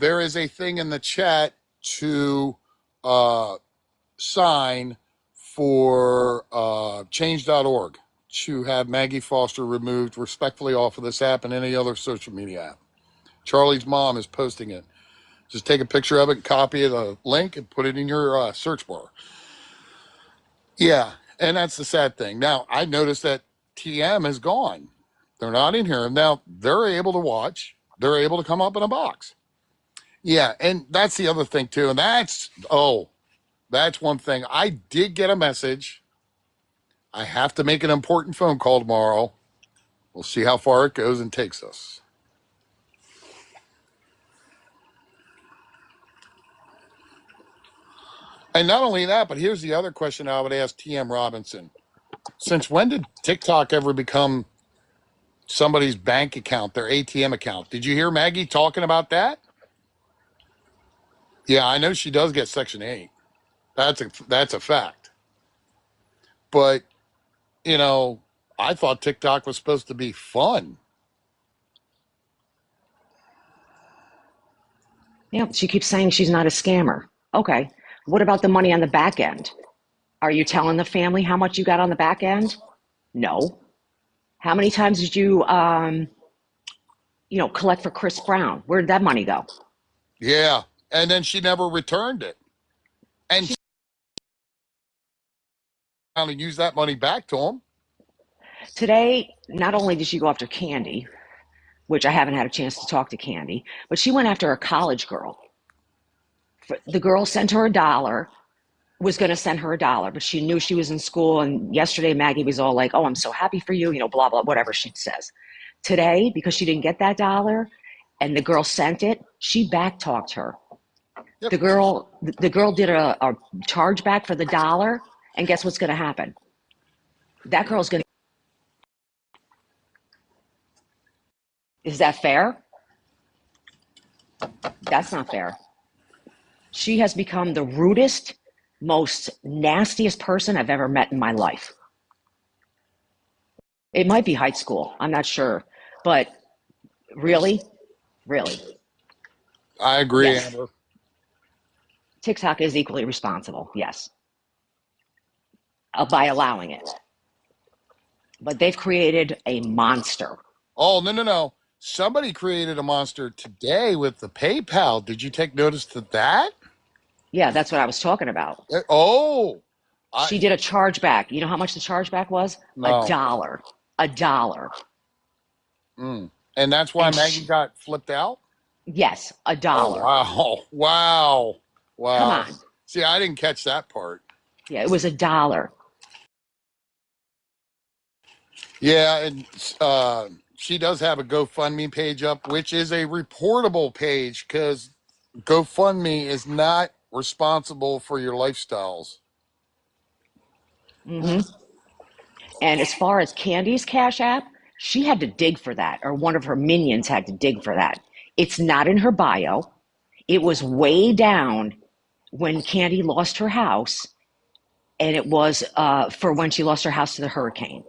There is a thing in the chat to sign for change.org to have Maggie Foster removed respectfully off of this app and any other social media app. Charlie's mom is posting it. Just take a picture of it, copy the link, and put it in your search bar. Yeah, and that's the sad thing. Now, I noticed that TM is gone. They're not in here. Now, they're able to watch. They're able to come up in a box. Yeah, and that's the other thing too. And that's one thing. I did get a message. I have to make an important phone call tomorrow. We'll see how far it goes and takes us. And not only that, but here's the other question I would ask TM Robinson. Since when did TikTok ever become somebody's bank account, their ATM account? Did you hear Maggie talking about that? Yeah, I know she does get Section 8. That's a fact. But, you know, I thought TikTok was supposed to be fun. Yeah, she keeps saying she's not a scammer. Okay. What about the money on the back end? Are you telling the family how much you got on the back end? No. How many times did you, collect for Chris Brown? Where did that money go? Yeah. And then she never returned it. And she finally used that money back to him. Today, not only did she go after Candy, which I haven't had a chance to talk to Candy, but she went after a college girl. The girl sent her a dollar, was going to send her a dollar, but she knew she was in school. And yesterday, Maggie was all like, "Oh, I'm so happy for you," blah, blah, whatever she says. Today, because she didn't get that dollar and the girl sent it, she backtalked her. Yep. The girl did a chargeback for the dollar, and guess what's going to happen? That girl's going to. Is that fair? That's not fair. She has become the rudest, most nastiest person I've ever met in my life. It might be high school. I'm not sure. But really, really, I agree, yes. Amber. TikTok is equally responsible, yes, by allowing it. But they've created a monster. Oh, no, no, no. Somebody created a monster today with the PayPal. Did you take notice to that? Yeah, that's what I was talking about. Oh, I She did a chargeback. You know how much the chargeback was? A no. dollar. A dollar. Mm. And that's why And Maggie got flipped out? yes, a Oh, dollar. wow. Wow. Come Wow. on. See, I didn't catch that part. Yeah, it was a dollar. Yeah, and she does have a GoFundMe page up, which is a reportable page because GoFundMe is not responsible for your lifestyles. Hmm. And as far as Candy's Cash App, she had to dig for that, or one of her minions had to dig for that. It's not in her bio. It was way down when Candy lost her house, and it was for when she lost her house to the hurricane,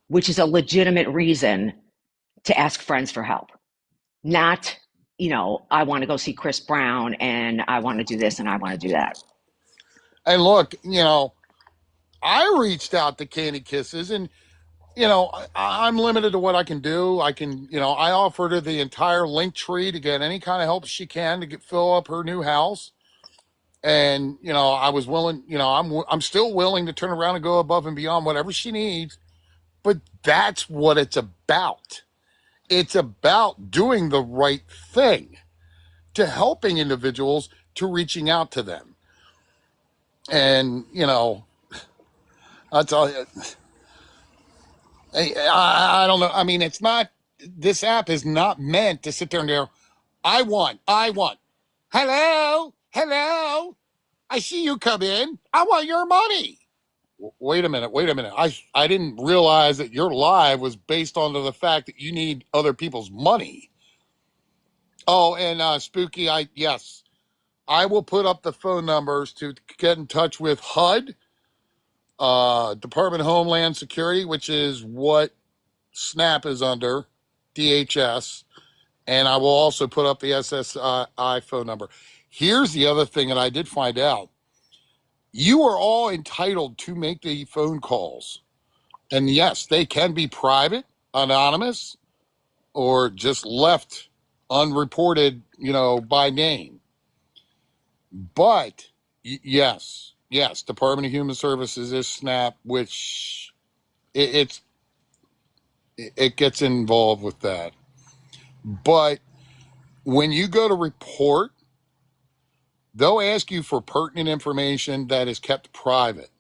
which is a legitimate reason to ask friends for help. Not, I want to go see Chris Brown and I want to do this and I want to do that. And look, I reached out to Candy Kisses, and I'm limited to what I can do. I offered her the entire link tree to get any kind of help she can to fill up her new house. And I was willing. I'm still willing to turn around and go above and beyond whatever she needs. But that's what it's about. It's about doing the right thing, to helping individuals, to reaching out to them. And I tell you, I don't know. I mean, it's not. This app is not meant to sit there and go, I want. Hello, hello. I see you come in. I want your money. Wait a minute. Wait a minute. I didn't realize that your live was based on the fact that you need other people's money. Oh, and Spooky, yes, I will put up the phone numbers to get in touch with HUD, Department of Homeland Security, which is what SNAP is under, DHS, and I will also put up the SSI phone number. Here's the other thing that I did find out. You are all entitled to make the phone calls. And yes, they can be private, anonymous, or just left unreported, by name. But yes, Department of Human Services is SNAP, which it, it's it gets involved with that. But When you go to report, they'll ask you for pertinent information that is kept private.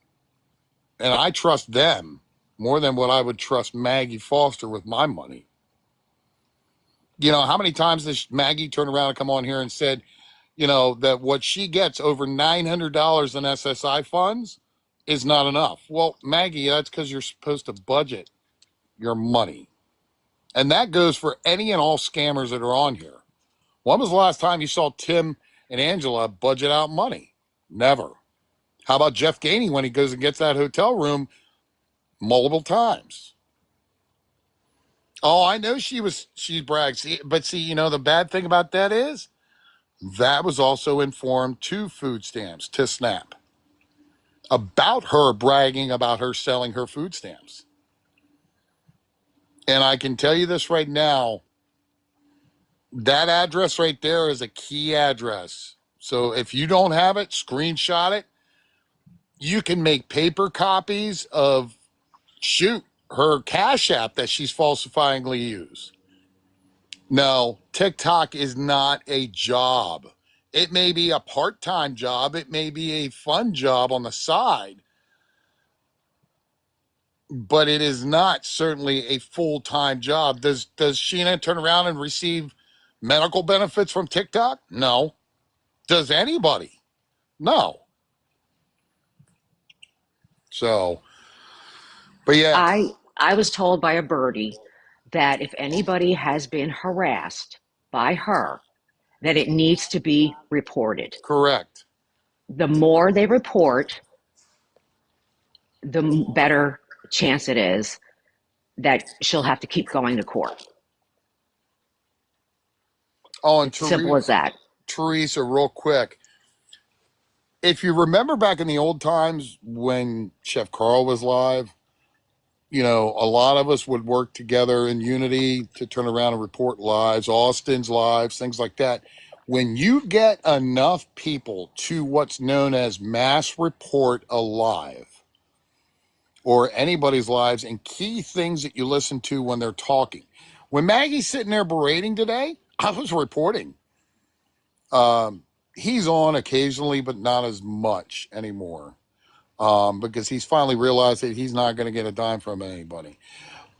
And I trust them more than what I would trust Maggie Foster with my money. You know, how many times does Maggie turn around and come on here and said, you know, that what she gets over $900 in SSI funds is not enough? Well, Maggie, that's because you're supposed to budget your money. And that goes for any and all scammers that are on here. When was the last time you saw Tim and Angela budget out money? Never. How about Jeff Gainey when he goes and gets that hotel room multiple times? Oh, I know she brags. But see, you know, the bad thing about that is that was also informed to food stamps, to SNAP, about her bragging about her selling her food stamps. And I can tell you this right now, that address right there is a key address. So if you don't have it, screenshot it. You can make paper copies of, shoot, her Cash App that she's falsifyingly used. No, TikTok is not a job. It may be a part-time job. It may be a fun job on the side, but it is not certainly a full-time job. Does Sheena turn around and receive medical benefits from TikTok? No. Does anybody? No. So, but yeah, I was told by a birdie that if anybody has been harassed by her, that it needs to be reported. correct. The more they report, the better chance it is that she'll have to keep going to court. Oh, and It's simple as that. Teresa, real quick. If you remember back in the old times when Chef Carl was live, you know, a lot of us would work together in unity to turn around and report lives, Austin's lives, things like that. When you get enough people to what's known as mass report a live or anybody's lives and key things that you listen to when they're talking. When Maggie's sitting there berating today, I was reporting. He's on occasionally, but not as much anymore, because he's finally realized that he's not going to get a dime from anybody.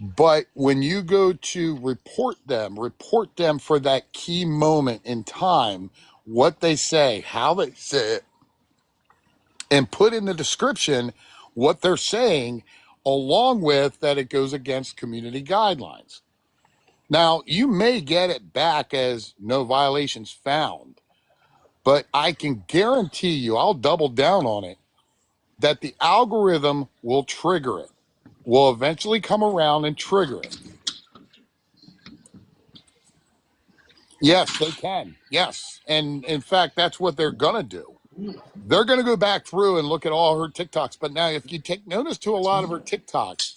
But when you go to report them for that key moment in time, what they say, how they say it, and put in the description what they're saying, along with that it goes against community guidelines. Now, you may get it back as no violations found, but I can guarantee you, I'll double down on it, that the algorithm will trigger it, will eventually come around and trigger it. Yes, they can. Yes. And in fact, that's what they're going to do. They're going to go back through and look at all her TikToks. But now, if you take notice to a lot of her TikToks,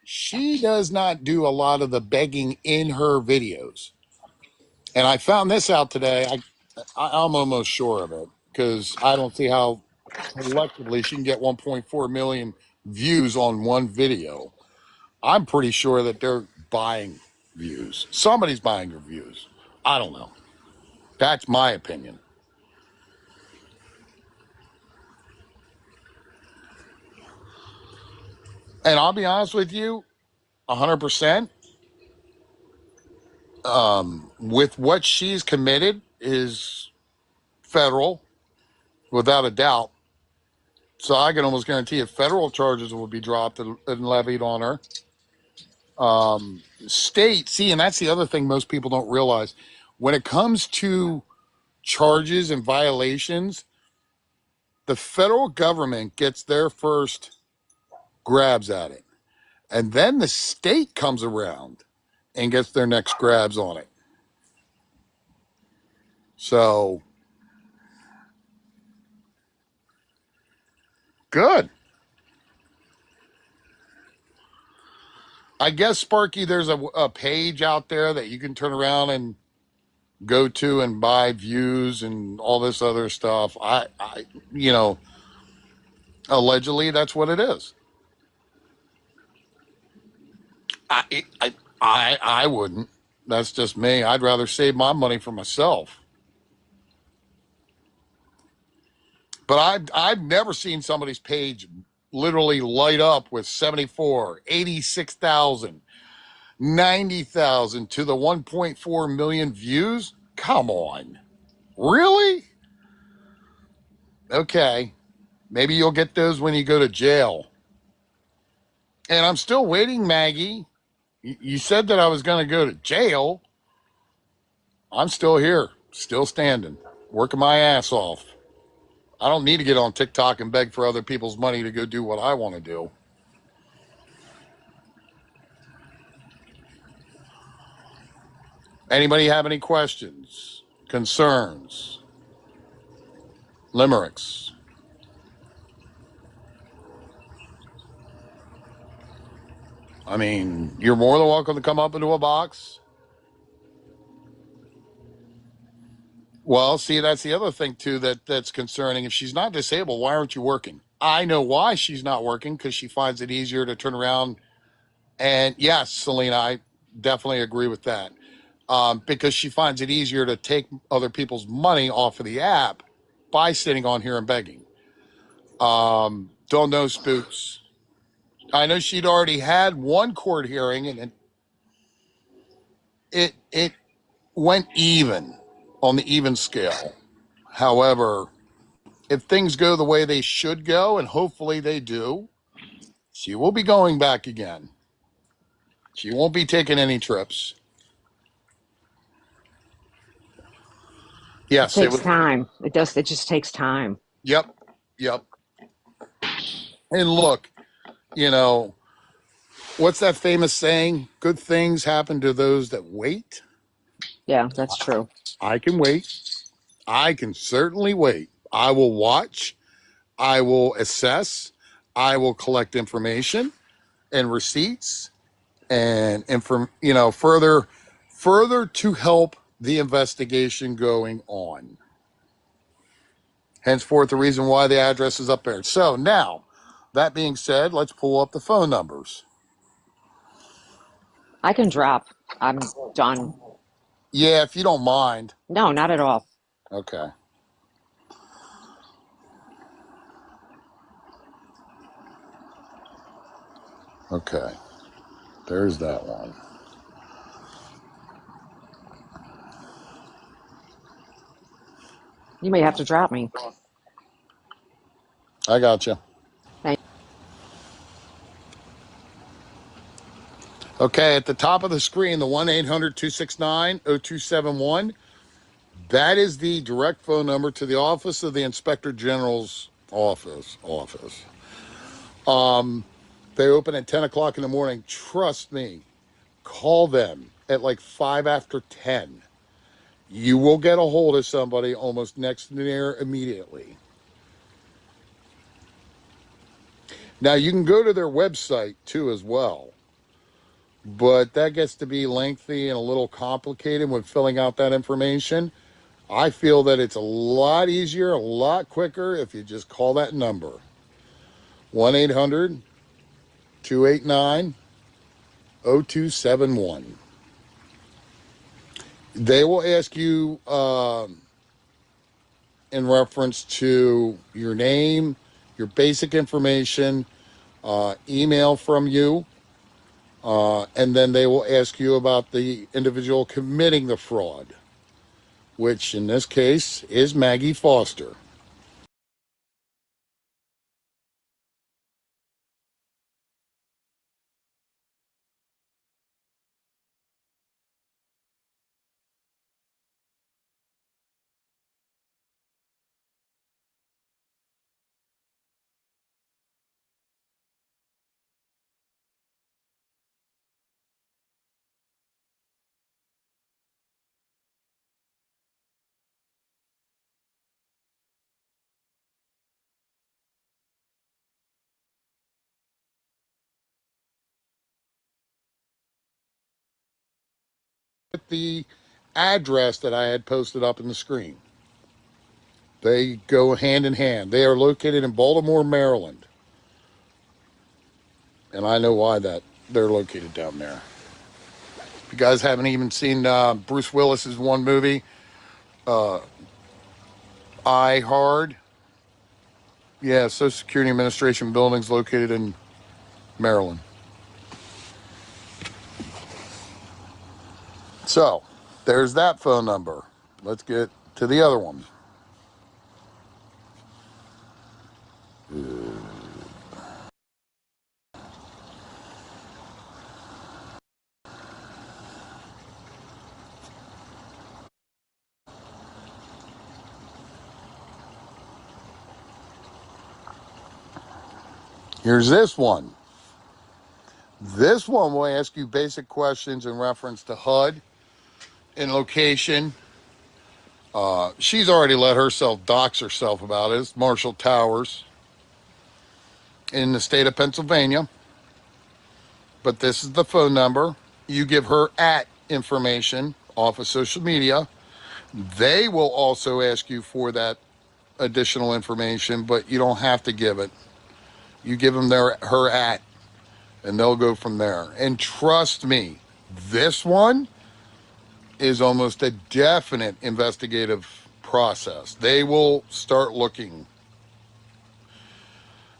she does not do a lot of the begging in her videos. And I found this out today. I'm almost sure of it because I don't see how collectively she can get 1.4 million views on one video. I'm pretty sure that they're buying views. Somebody's buying her views. I don't know. That's my opinion. And I'll be honest with you, 100%, with what she's committed is federal, without a doubt. So I can almost guarantee if federal charges will be dropped and levied on her. State, see, and that's the other thing most people don't realize. When it comes to charges and violations, the federal government gets their first grabs at it. And then the state comes around and gets their next grabs on it. So, good. I guess, Sparky, there's a page out there that you can turn around and go to and buy views and all this other stuff. You know, allegedly that's what it is. I, I, I wouldn't. That's just me. I'd rather save my money for myself. But I've never seen somebody's page literally light up with 74, 86,000, 90,000 to the 1.4 million views. Come on. Really? Okay. Maybe you'll get those when you go to jail. And I'm still waiting, Maggie. You said that I was going to go to jail. I'm still here, still standing, working my ass off. I don't need to get on TikTok and beg for other people's money to go do what I want to do. Anybody have any questions, concerns, limericks? I mean, you're more than welcome to come up into a box. Well, see, that's the other thing too that's concerning. If she's not disabled, why aren't you working? I know why she's not working, because she finds it easier to turn around. And yes, Selena, I definitely agree with that. Because she finds it easier to take other people's money off of the app by sitting on here and begging. Don't know, Spooks. I know she'd already had one court hearing, and it went even on the even scale. However, if things go the way they should go, and hopefully they do, she will be going back again. She won't be taking any trips. It Yes, it takes was. time. It does. It just takes time. Yep, yep. And look, you know, what's that famous saying? Good things happen to those that wait. Yeah, that's true. I can wait. I can certainly wait. I will watch. I will assess. I will collect information and receipts and further to help the investigation going on. Henceforth, the reason why the address is up there. So now, that being said, let's pull up the phone numbers. I can drop. I'm done. Yeah, if you don't mind. No, not at all. Okay. Okay. There's that one. You may have to drop me. I got you. Thank Okay, at the top of the screen, the 1-800-269-0271. That is the direct phone number to the office of the Inspector General's office. They open at 10 o'clock in the morning. Trust me, call them at like 5 after 10. You will get a hold of somebody almost next near immediately. Now, you can go to their website too as well, but that gets to be lengthy and a little complicated when filling out that information. I feel that it's a lot easier, a lot quicker if you just call that number, 1-800-289-0271. They will ask you in reference to your name, your basic information, email from you, and then they will ask you about the individual committing the fraud, which in this case is Maggie Foster. The address that I had posted up in the screen. They go hand in hand. They are located in Baltimore, Maryland. And I know why that they're located down there. You guys haven't even seen Bruce Willis's one movie, I Hard. Yeah, Social Security Administration buildings located in Maryland. So there's that phone number. Let's get to the other one. Here's this one. This one will ask you basic questions in reference to HUD and location. She's already let herself dox herself about it. It's Marshall Towers in the state of Pennsylvania. But this is the phone number. You give her at information off of social media. They will also ask you for that additional information, but you don't have to give it. You give them her at, and they'll go from there. And trust me, this one is almost a definite investigative process. They will start looking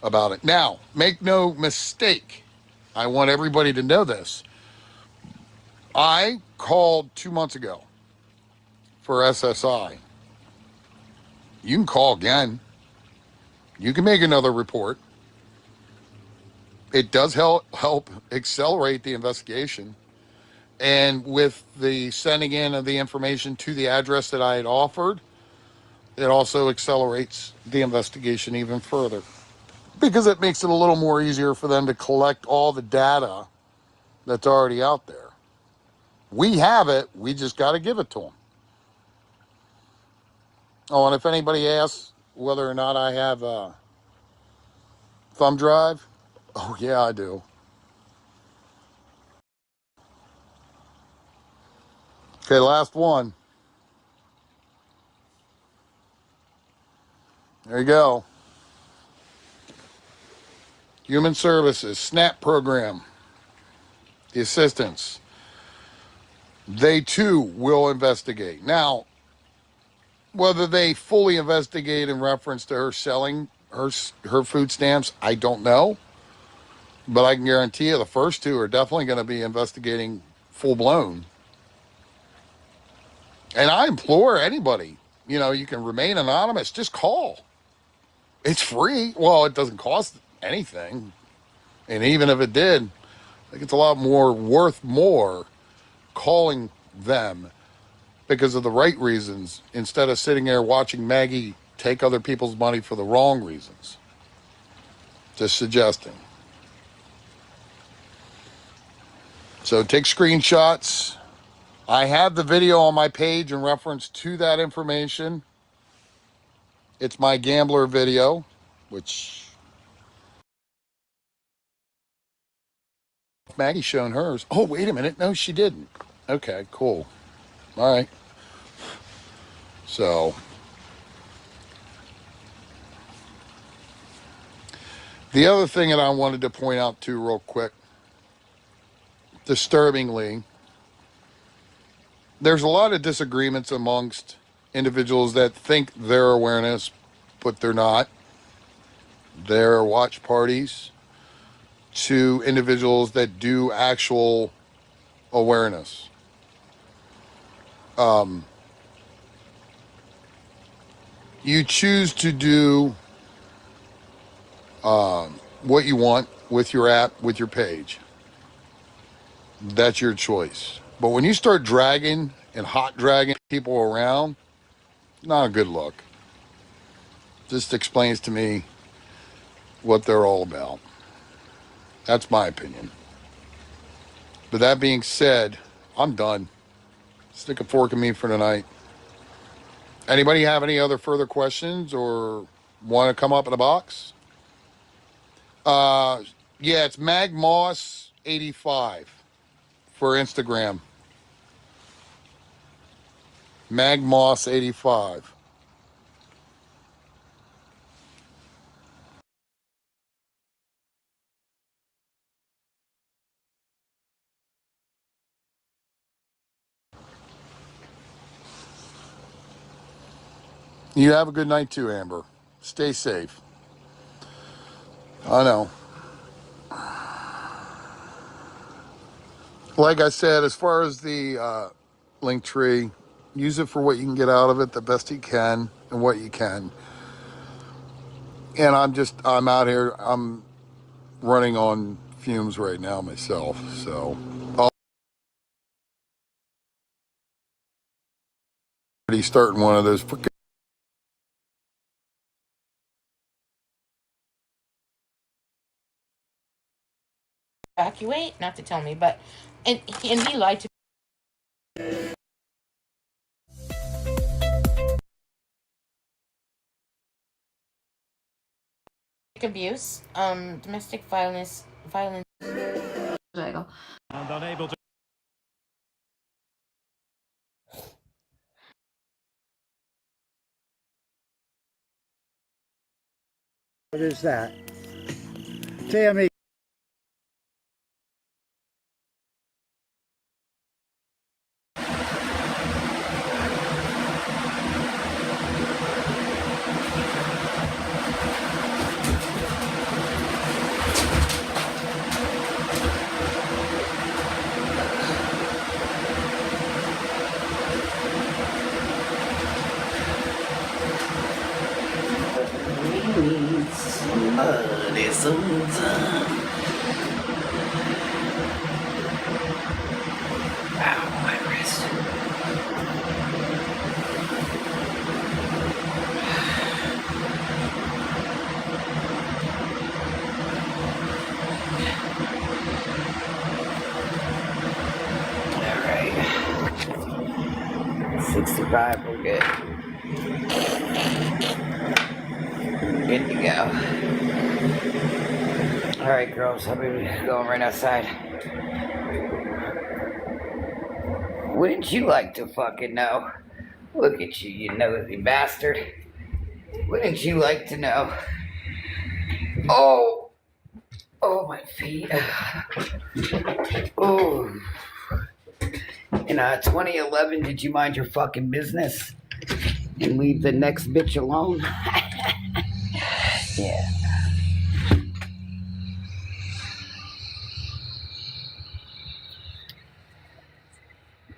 about it. Now, make no mistake. I want everybody to know this. I called 2 months ago for SSI. You can call again. You can make another report. It does help accelerate the investigation. And with the sending in of the information to the address that I had offered, it also accelerates the investigation even further because it makes it a little more easier for them to collect all the data that's already out there. We have it. We just got to give it to them. Oh, and if anybody asks whether or not I have a thumb drive, oh, yeah, I do. Okay, last one. There you go. Human Services, SNAP program, the assistants. They too will investigate. Now, whether they fully investigate in reference to her selling her food stamps, I don't know. But I can guarantee you the first two are definitely going to be investigating full blown. And I implore anybody, you can remain anonymous. Just call. It's free. Well, it doesn't cost anything. And even if it did, I think it's a lot more worth more calling them because of the right reasons instead of sitting there watching Maggie take other people's money for the wrong reasons. Just suggesting. So take screenshots. I have the video on my page in reference to that information. It's my gambler video, which Maggie's shown hers. Oh, wait a minute. No, she didn't. Okay, cool. All right. So the other thing that I wanted to point out too real quick, disturbingly, there's a lot of disagreements amongst individuals that think they're awareness, but they're not. They're watch parties to individuals that do actual awareness. You choose to do what you want with your app, with your page. That's your choice. But when you start dragging and hot dragging people around, not a good look. Just explains to me what they're all about. That's my opinion. But that being said, I'm done. Stick a fork in me for tonight. Anybody have any other further questions or want to come up in a box? Uh, yeah, it's MagMoss85 for Instagram. MagMoss85. You have a good night too, Amber. Stay safe. I know. Like I said, as far as the link tree, use it for what you can get out of it the best you can and what you can. And I'm out here, I'm running on fumes right now myself. So I'll be starting one of those. Evacuate, not to tell me, but and he lied to abuse, domestic violence. And unable to. What is that? Tammy. Somebody sometime. Ow, my wrist. Alright. 65, we're good. Good to go. Alright, girls, I'll be going right outside. Wouldn't you like to fucking know? Look at you, you nosy bastard. Wouldn't you like to know? Oh! Oh, my feet. Oh. In 2011, did you mind your fucking business and leave the next bitch alone? Yeah.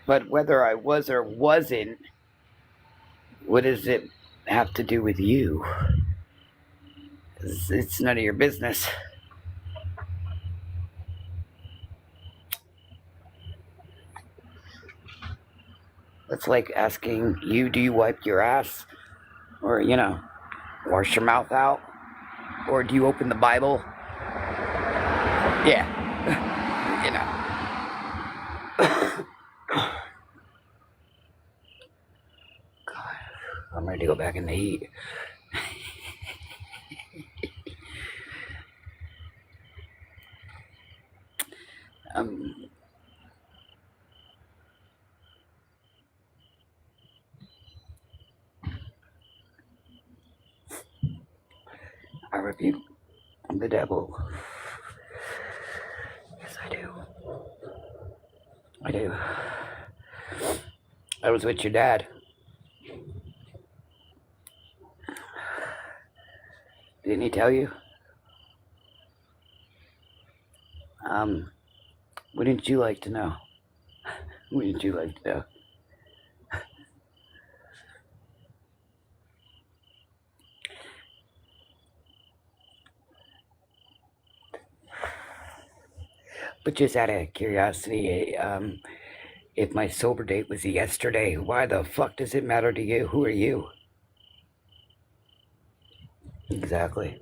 But whether I was or wasn't, what does it have to do with you? It's none of your business. That's like asking you, do you wipe your ass? Or, wash your mouth out? Or do you open the Bible? Yeah. God, I'm ready to go back in the heat. I rebuke the devil. Yes, I do. I do. I was with your dad. Didn't he tell you? Wouldn't you like to know? Wouldn't you like to know? But just out of curiosity, if my sober date was yesterday, why the fuck does it matter to you? Who are you? Exactly.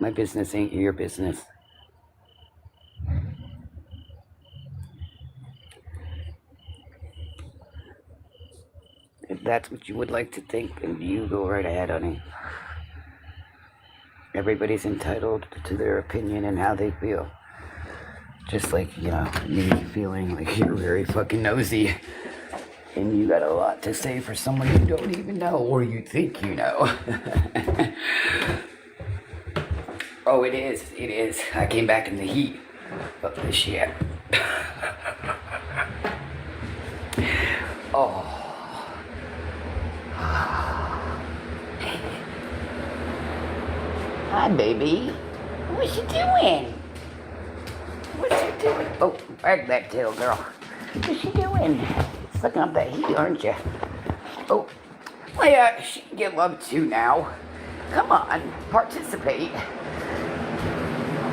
My business ain't your business. If that's what you would like to think, then you go right ahead, honey. Everybody's entitled to their opinion and how they feel. Just like, me feeling like you're very fucking nosy. And you got a lot to say for someone you don't even know, or you think you know. Oh, it is. It is. I came back in the heat of this shit. Oh. Hi, baby. What you doing? What you doing? Oh, wag that tail, girl. What you doing? Sucking up that heat, aren't you? Oh, well, yeah, she can get love too now. Come on, participate.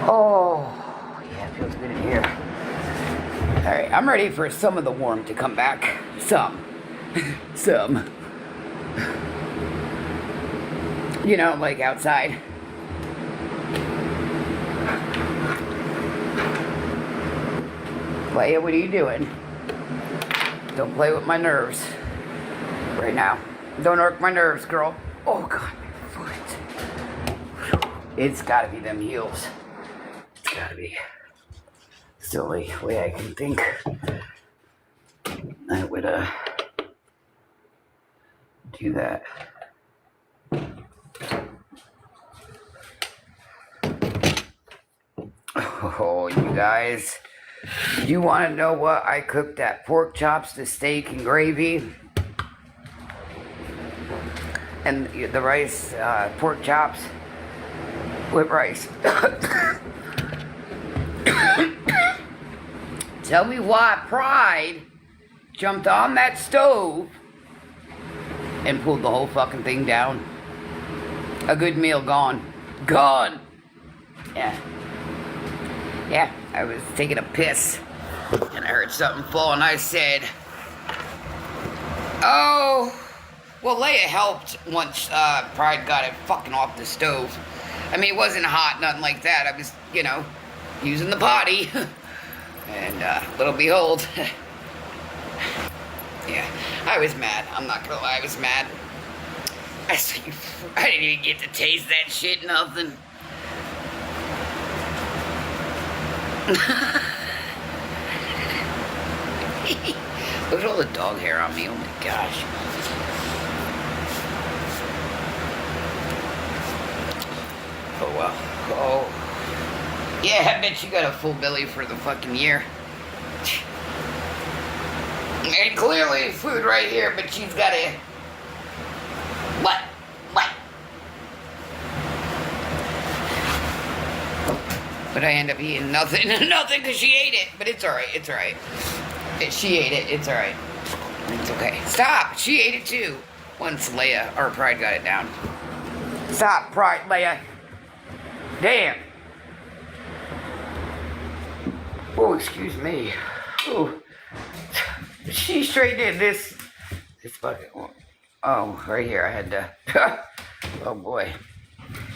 Oh, yeah, it feels good in here. All right, I'm ready for some of the warm to come back. Some. Some. You know, like outside. Leia, what are you doing? Don't play with my nerves right now. Don't irk my nerves, girl. Oh, God, my foot. It's gotta be them heels. It's gotta be. It's the only way I can think I would, do that. Oh, you guys. You want to know what I cooked? That pork chops, the steak and gravy, and the rice, pork chops with rice. Tell me why Pride jumped on that stove and pulled the whole fucking thing down. A good meal gone. Gone! Yeah. Yeah, I was taking a piss, and I heard something fall, and I said, oh, well, Leia helped once Pride got it fucking off the stove. I mean, it wasn't hot, nothing like that. I was, you know, using the potty, and little behold, yeah, I was mad. I'm not gonna lie, I was mad. I didn't even get to taste that shit, nothing. Look at all the dog hair on me, oh my gosh. Oh well. Oh. Yeah, I bet you got a full belly for the fucking year. And clearly food right here, but she's got a... What? But I end up eating nothing, nothing because she ate it. But it's alright, it's alright. She ate it, it's alright. It's okay. Stop! She ate it too. Once Leia, or Pride got it down. Stop, Pride, Leia. Damn. Oh, excuse me. Oh. She straight did this bucket. Oh, right here, I had to. Oh boy.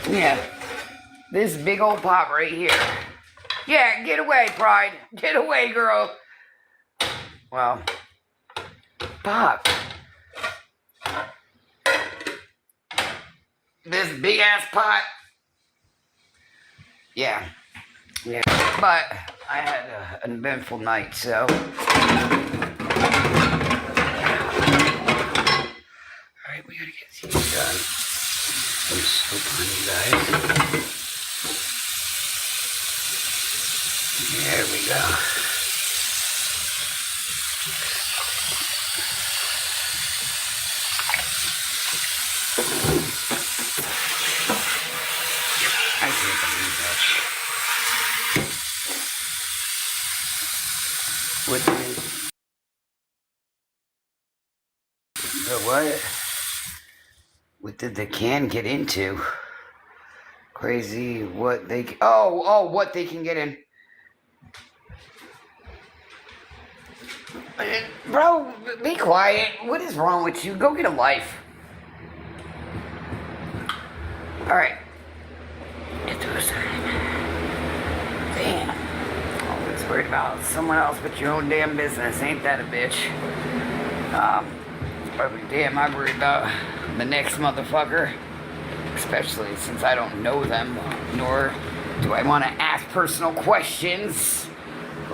Yeah. This big old pot right here. Yeah, get away, Pride. Get away, girl. Well, Pop. This big ass pot. Yeah. Yeah. But I had an eventful night, so. Alright, we gotta get these done. Some soap on you guys. There we go. I can't believe that shit. What did the can get into? Crazy what they... what they can get in. Bro, be quiet. What is wrong with you? Go get a life. Alright. Get to a second. Damn. Always worried about someone else but your own damn business. Ain't that a bitch? Probably damn, I'm worried about the next motherfucker. Especially since I don't know them, nor do I want to ask personal questions.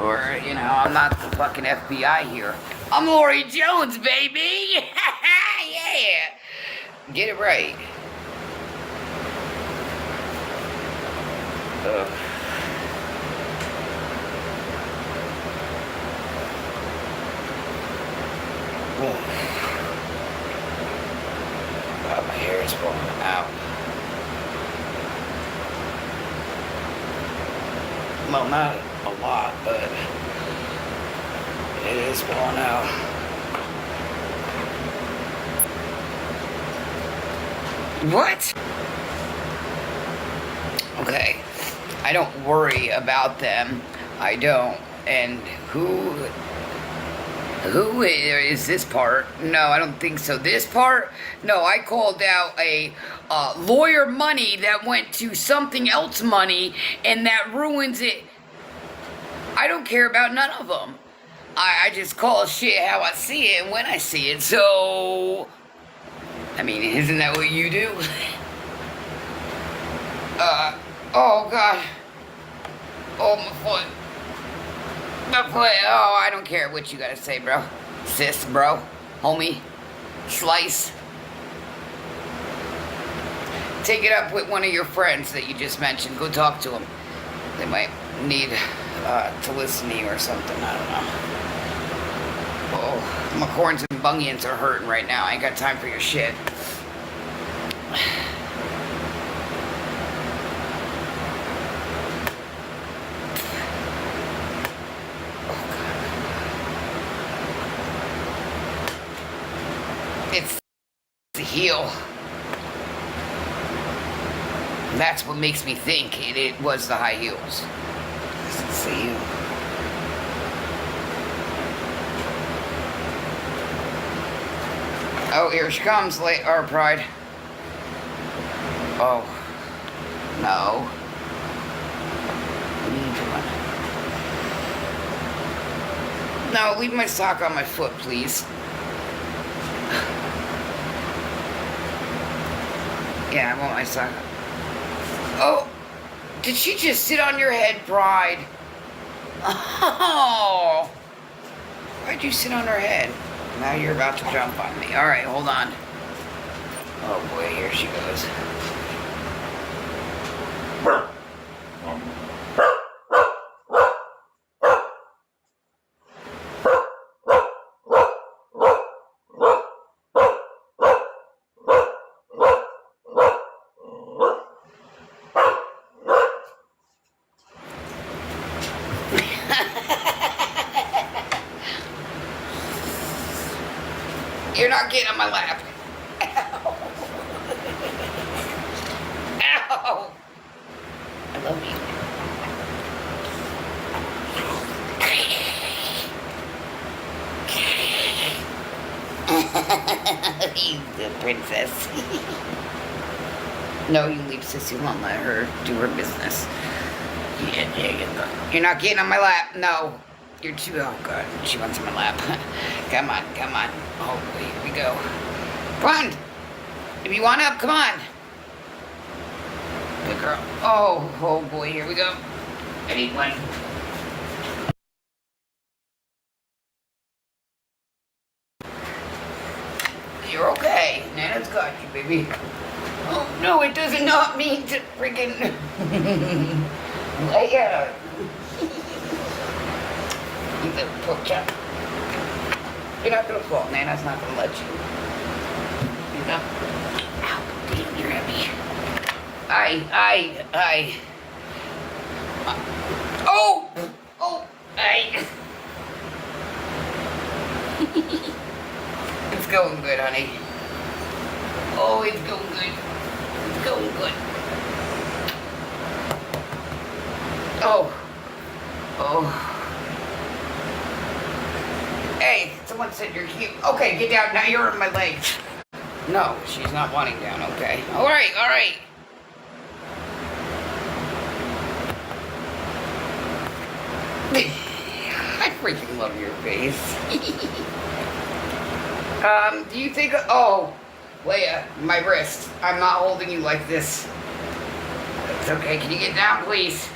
Or, you know, I'm not the fucking FBI here. I'm Lori Jones, baby! Yeah! Get it right. Well, not a lot, but it is blowing out. What? Okay. I don't worry about them. I don't. And who is this part? No, I don't think so. This part? No, I called out a lawyer money that went to something else money, and that ruins it. I don't care about none of them. I just call shit how I see it and when I see it. So, I mean, isn't that what you do? Oh God. Oh, my foot. My foot. Oh, I don't care what you gotta say, bro. Sis, bro. Homie. Slice. Take it up with one of your friends that you just mentioned. Go talk to them. They might need to listen to you or something. I don't know. Oh, my corns and bunions are hurting right now. I ain't got time for your shit. It's the heel. That's what makes me think it was the high heels. It's the heel. Oh, here she comes, our Pride. Oh. No. What are you doing? No, leave my sock on my foot, please. Yeah, I want my sock. Oh, did she just sit on your head, Pride? Oh, why'd you sit on her head? Now you're about to jump on me. All right, hold on. Oh boy, here she goes. You're not getting on my lap. Ow. Ow. I love you. You the princess. No, you leave Sissy alone. Let her do her business. Yeah, there you go. You're not getting on my lap. No. You're too, oh God, she wants on my lap. Come on, come on. Oh, here we go. Come on. If you want up, come on. Good girl. Oh boy, here we go. I need one. You're okay. Nana's got you, baby. Oh, no, it does not mean to freaking lay out. You little pork chop. You're not gonna fall, Nana's not gonna let you. You know? Ow, damn, you're heavy. Oh! It's going good, honey. Oh, it's going good. It's going good. Oh. Hey, someone said you're cute. Okay, get down. Now you're on my legs. No, she's not wanting down. Okay. All right. I freaking love your face. Do you think... Oh, Leia, my wrist. I'm not holding you like this. It's okay. Can you get down, please?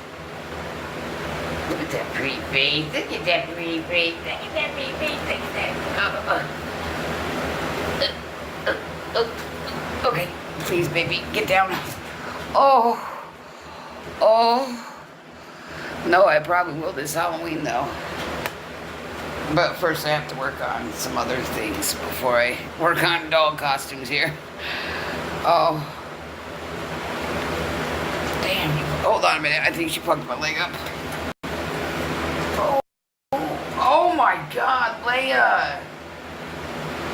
Look at that pretty face. Look at that pretty face. Look at that pretty face. Look at that. Okay. Please, baby. Get down. Oh. No, I probably will this Halloween, though. But first I have to work on some other things before I work on dog costumes here. Oh. Damn. Hold on a minute. I think she plugged my leg up. my God, Leia.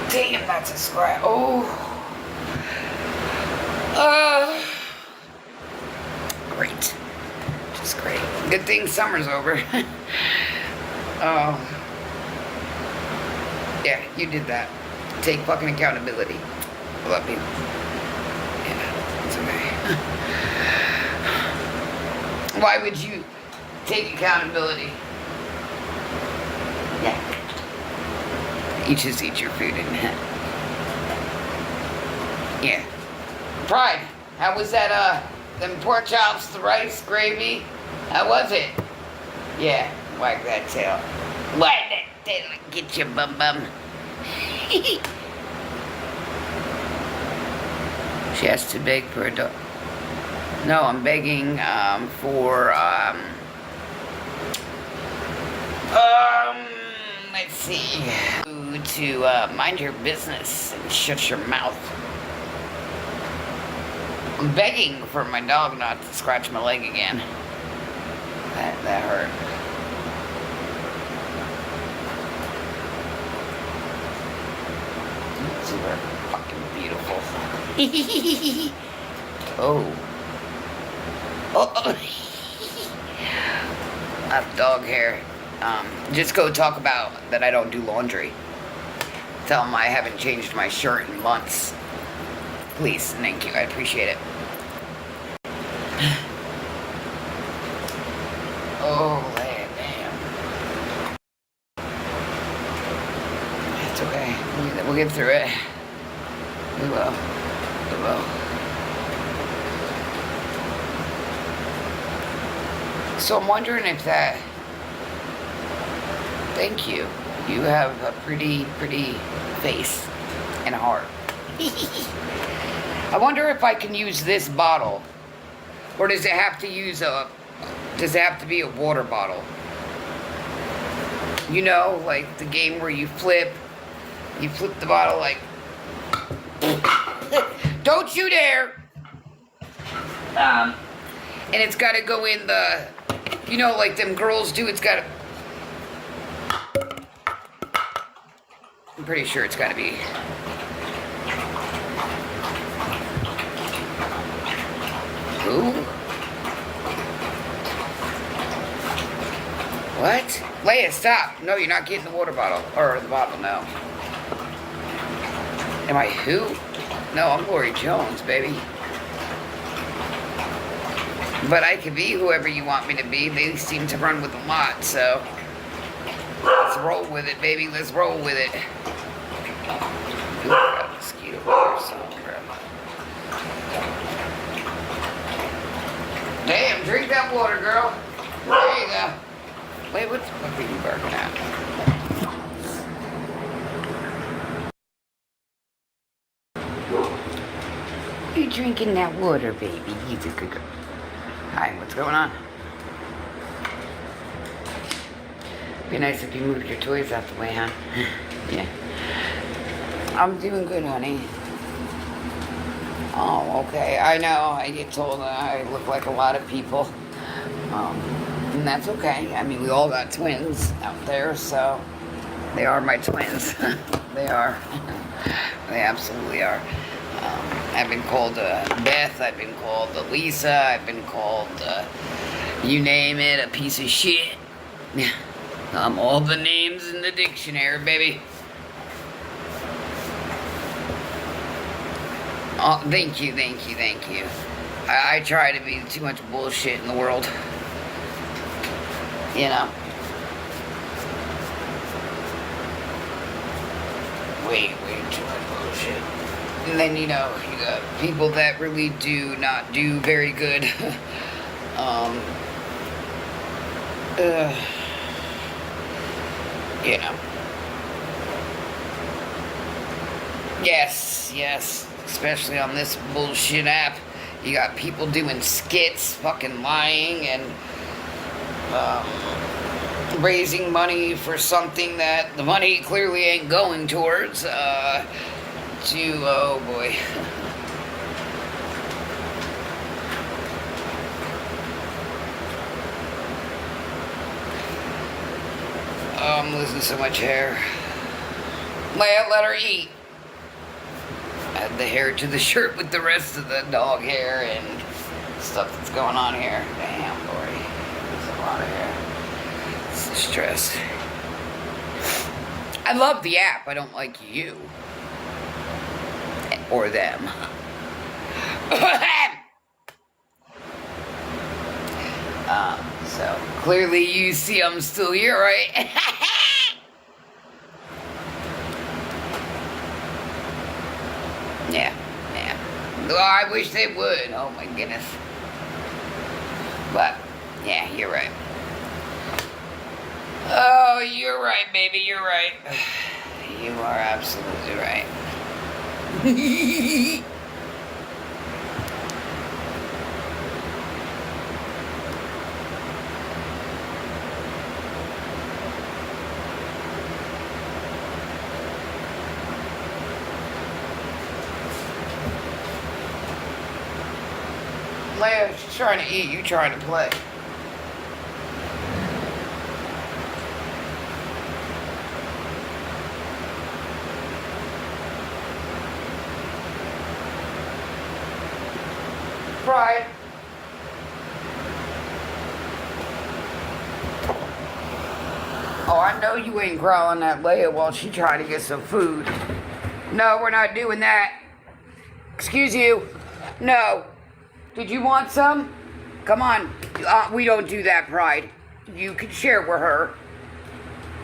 Damn, that's a scratch. Oh. Great. Just great. Good thing summer's over. Oh. Yeah, you did that. Take fucking accountability. I love you. Yeah, it's okay. Why would you take accountability? Yeah. You just eat your food and yeah. Pride. How was that, them pork chops, the rice, gravy? How was it? Yeah, wag that tail. Wag that tail and get your bum bum. She has to beg for a dog. No, I'm begging, for, let's see, to mind your business and shut your mouth. I'm begging for my dog not to scratch my leg again. That hurt. Super fucking beautiful. Oh. Oh. I have dog hair. Just go talk about that I don't do laundry. Tell them I haven't changed my shirt in months. Please, thank you. I appreciate it. Oh, damn. It's okay. We'll get through it. We will. We will. So I'm wondering if that... Thank you. You have a pretty face and a heart. I wonder if I can use this bottle. Or does it have to use a... Does it have to be a water bottle? You know, like the game where you flip the bottle like... Don't you dare! And it's got to go in the... You know, like them girls do, it's got to... I'm pretty sure it's got to be... Who? What? Leia, stop. No, you're not getting the water bottle. Or the bottle, no. Am I who? No, I'm Lori Jones, baby. But I could be whoever you want me to be. They seem to run with a lot, so... Let's roll with it, baby. Let's roll with it. Ooh, got a mosquito here somewhere. Damn, drink that water, girl. There you go. Wait, what the fuck are you barking at? You drinking that water, baby? You a good girl. Hi, what's going on? Be nice if you moved your toys out the way, huh? Yeah. I'm doing good, honey. Oh, okay. I know. I get told I look like a lot of people. And that's okay. I mean, we all got twins out there, so they are my twins. They are. They absolutely are. I've been called Beth. I've been called Lisa. I've been called, you name it, a piece of shit. All the names in the dictionary, baby. Oh, thank you. I try to be too much bullshit in the world. You know. Way too much bullshit. And then, you know, you got people that really do not do very good. You know. Yes. Especially on this bullshit app. You got people doing skits, fucking lying, and raising money for something that the money clearly ain't going towards. Oh boy. I'm losing so much hair. Leia, let her eat. Add the hair to the shirt with the rest of the dog hair and stuff that's going on here. Damn, Lori. There's a lot of hair. It's the stress. I love the app. I don't like you. Or them. So clearly you see I'm still here, right? Yeah. Well, I wish they would. Oh my goodness. But, yeah, you're right. Oh, you're right, baby. You're right. You are absolutely right. Leia, she's trying to eat, you trying to play. Pride. Oh, I know you ain't growling at Leia while she trying to get some food. No, we're not doing that. Excuse you. No. Did you want some? Come on. We don't do that, Pride. You can share with her.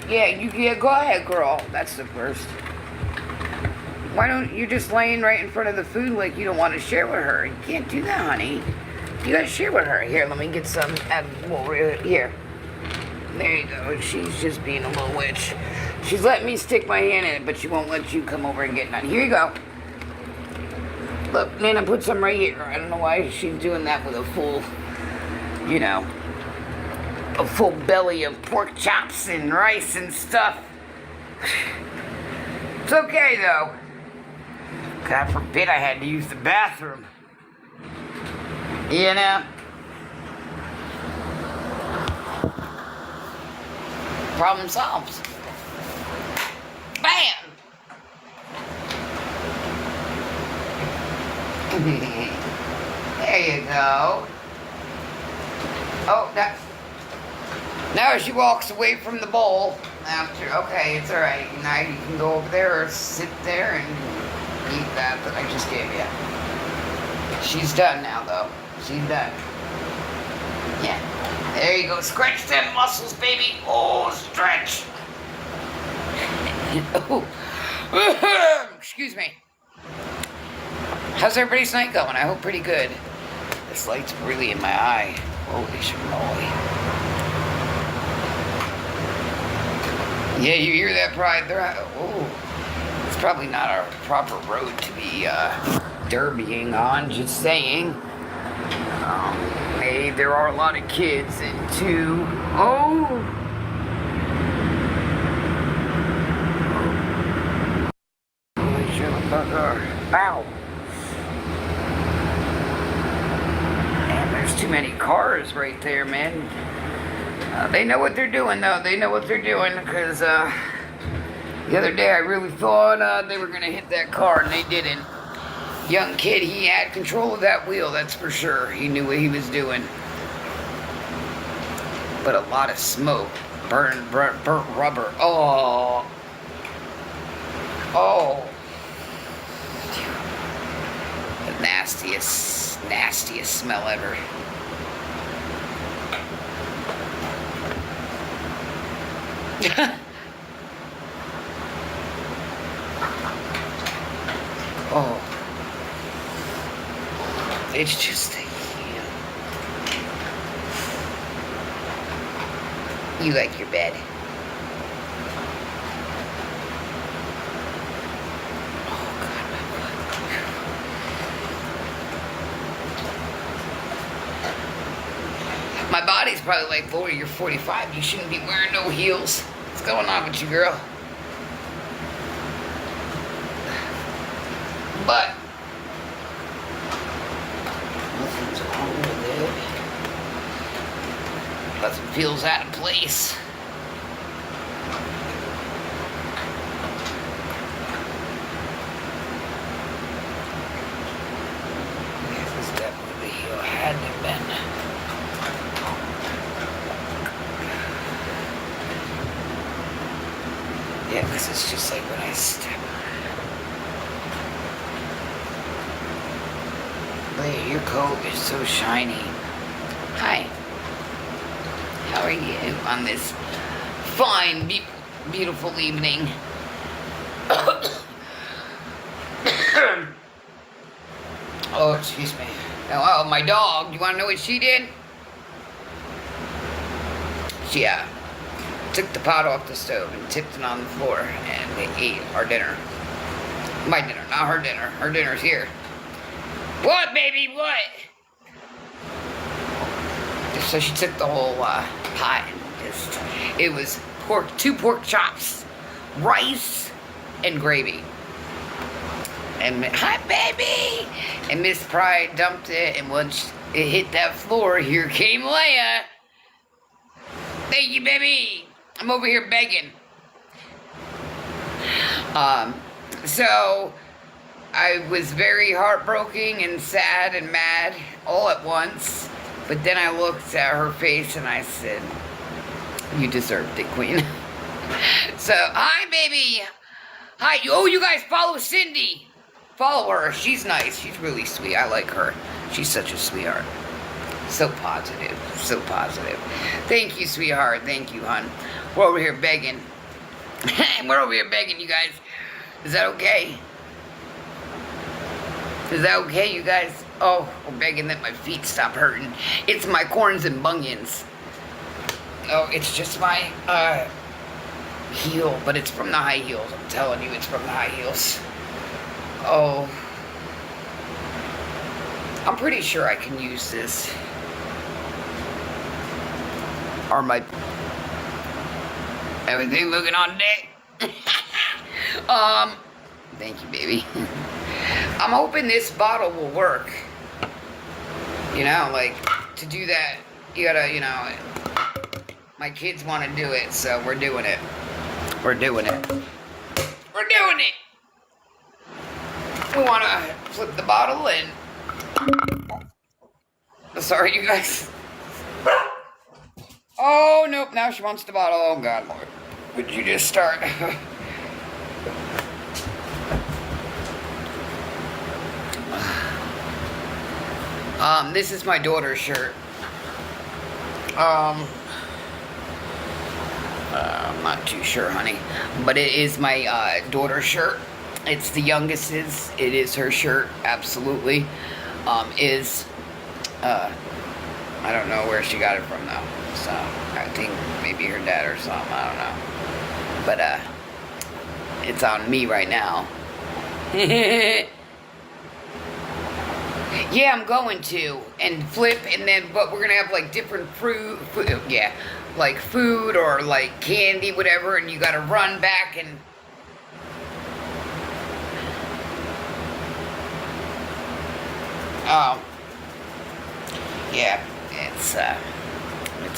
Yeah, go ahead, girl. That's the first. Why don't you just laying right in front of the food like you don't want to share with her? You can't do that, honey. You gotta share with her. Here, let me get some. Here. There you go. She's just being a little witch. She's letting me stick my hand in it, but she won't let you come over and get none. Here you go. Look, Nana put some right here. I don't know why she's doing that with a full, a full belly of pork chops and rice and stuff. It's okay, though. God forbid I had to use the bathroom. You know? Problem solved. Bam! There you go. Oh, now she walks away from the bowl after. Okay, it's all right. Now you can go over there or sit there and eat that I just gave you. She's done now, though. She's done. Yeah. There you go. Stretch them muscles, baby. Oh, stretch. Oh. Excuse me. How's everybody's night going? I hope pretty good. This light's really in my eye. Holy schmoly. Yeah, you hear that, Pride? It's probably not a proper road to be derbying on, just saying. A, there are a lot of kids, and two, ow. And there's too many cars right there, man. They know what they're doing, though. They know what they're doing, because the other day I really thought they were going to hit that car, and they didn't. Young kid, he had control of that wheel, that's for sure. He knew what he was doing. But a lot of smoke. Burnt rubber. Oh. The nastiest smell ever. Oh. It's just you like your bed. My body's probably like, Lori, you're 45. You shouldn't be wearing no heels. What's going on with you, girl? But nothing's wrong with it. Nothing feels out of place. because it's just like when I step. Wait, your coat is so shiny. Hi. How are you on this fine, beautiful evening? Oh, excuse me. Oh, my dog. You want to know what she did? She took the pot off the stove and tipped it on the floor, and they ate our dinner. My dinner, not her dinner. Her dinner's here. What, baby? What? So she took the whole pot and just, it was two pork chops, rice, and gravy. And, hi, baby! And Miss Pride dumped it, and once it hit that floor, here came Leia. Thank you, baby. I'm over here begging. So I was very heartbroken and sad and mad all at once. But then I looked at her face and I said, you deserved it, Queen. So, hi, baby. Hi. Oh, you guys follow Cindy. Follow her. She's nice. She's really sweet. I like her. She's such a sweetheart. So positive. So positive. Thank you, sweetheart. Thank you, hon. We're over here begging. We're over here begging, you guys. Is that okay? Is that okay, you guys? Oh, we're begging that my feet stop hurting. It's my corns and bunions. Oh, it's just my heel, but it's from the high heels. I'm telling you, it's from the high heels. Oh. I'm pretty sure I can use this. Are my... Everything looking on deck? Thank you, baby. I'm hoping this bottle will work. You know, like, to do that, you gotta, you know, my kids want to do it, so we're doing it. We're doing it. We're doing it! We want to flip the bottle and... Sorry, you guys. Oh, nope, now she wants the bottle. Oh, God, Lord. Would you just start? This is my daughter's shirt. I'm not too sure, honey. But it is my daughter's shirt. It's the youngest's. It is her shirt, absolutely. I don't know where she got it from, though. So, I think maybe her dad or something. I don't know. But, it's on me right now. Yeah, I'm going to. And flip, and then, but we're going to have, like, different food, yeah. Like, food or, like, candy, whatever, and you got to run back and... Oh. Yeah, it's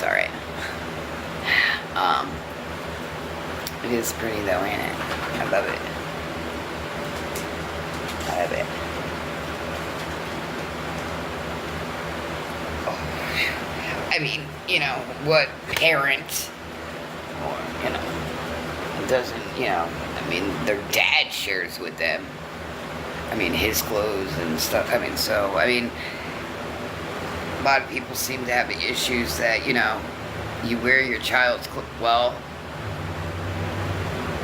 alright. It is pretty though, ain't it? I love it. I love it. Oh. I mean, you know, what parent, or, you know, doesn't, you know, I mean, their dad shares with them. I mean, his clothes and stuff. I mean, so, I mean, a lot of people seem to have issues that, you know, you wear your child's clothes. Well,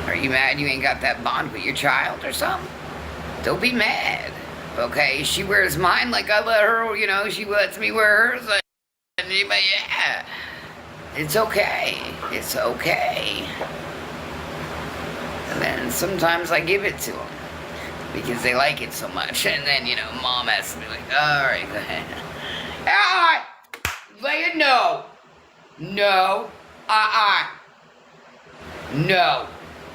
are you mad you ain't got that bond with your child or something? Don't be mad, okay? She wears mine like I let her, you know, she lets me wear hers. And yeah, it's okay. It's okay. And then sometimes I give it to them because they like it so much. And then, you know, mom has to be like, all right, go ahead. Ah! Leia, no. No. No.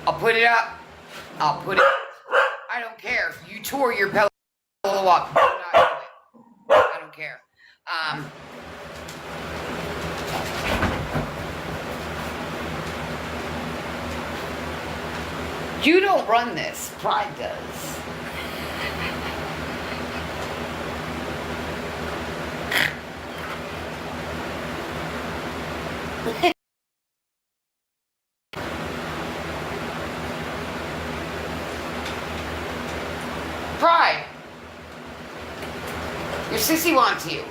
I'll put it up. I'll put it... I don't care. You tore your pillow up. Do not do it. I don't care. You don't run this. Pride does. to you.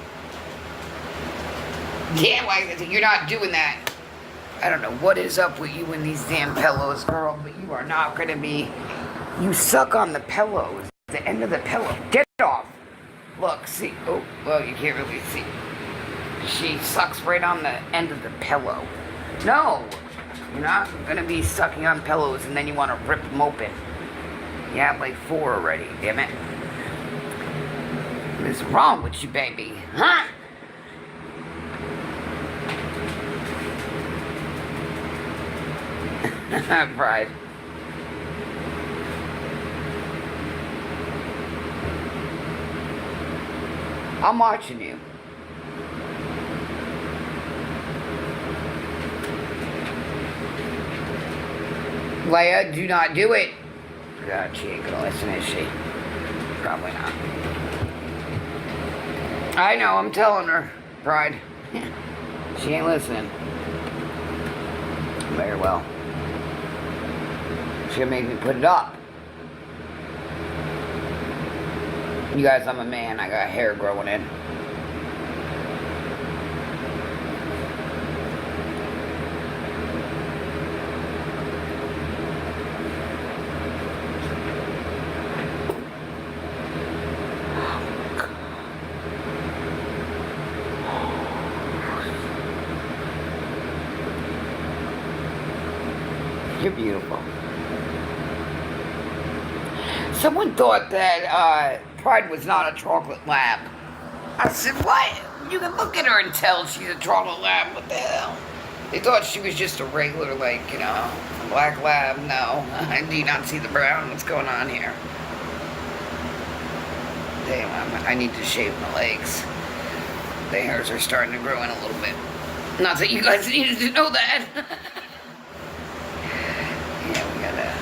Yeah, why? You're not doing that. I don't know what is up with you and these damn pillows, girl, but you are not going to be... You suck on the pillows. The end of the pillow. Get it off. Look, see. Oh, well, you can't really see. She sucks right on the end of the pillow. No. You're not going to be sucking on pillows and then you want to rip them open. You have like 4 already, damn it. What is wrong with you, baby? Huh? Pride. I'm watching you. Leia, do not do it. God, she ain't gonna listen, is she? Probably not. I know, I'm telling her, Pride. She ain't listening. Very well. She'll make me put it up. You guys, I'm a man. I got hair growing in. You're beautiful. Someone thought that Pride was not a chocolate lab. I said, what? You can look at her and tell she's a chocolate lab. What the hell? They thought she was just a regular, like, you know, black lab. No, I do not see the brown. What's going on here? Damn, I need to shave my legs. The hairs are starting to grow in a little bit. Not that you guys needed to know that. Yeah, we gotta...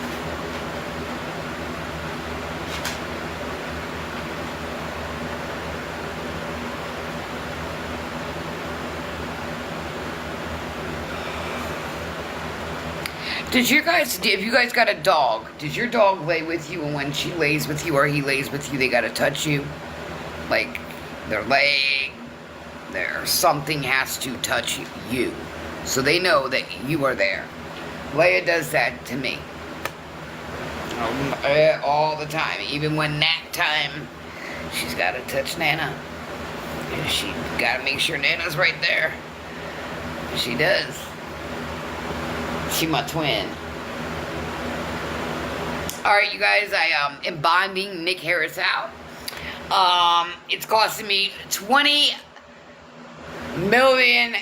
If you guys got a dog, does your dog lay with you, and when she lays with you or he lays with you, they gotta touch you? Like, their leg, something has to touch you. So they know that you are there. Leia does that to me. All the time. Even when nap time, she's gotta touch Nana. And she gotta make sure Nana's right there. She does. She my twin. Alright, you guys, I am bonding Nick Harris out. It's costing me $20 million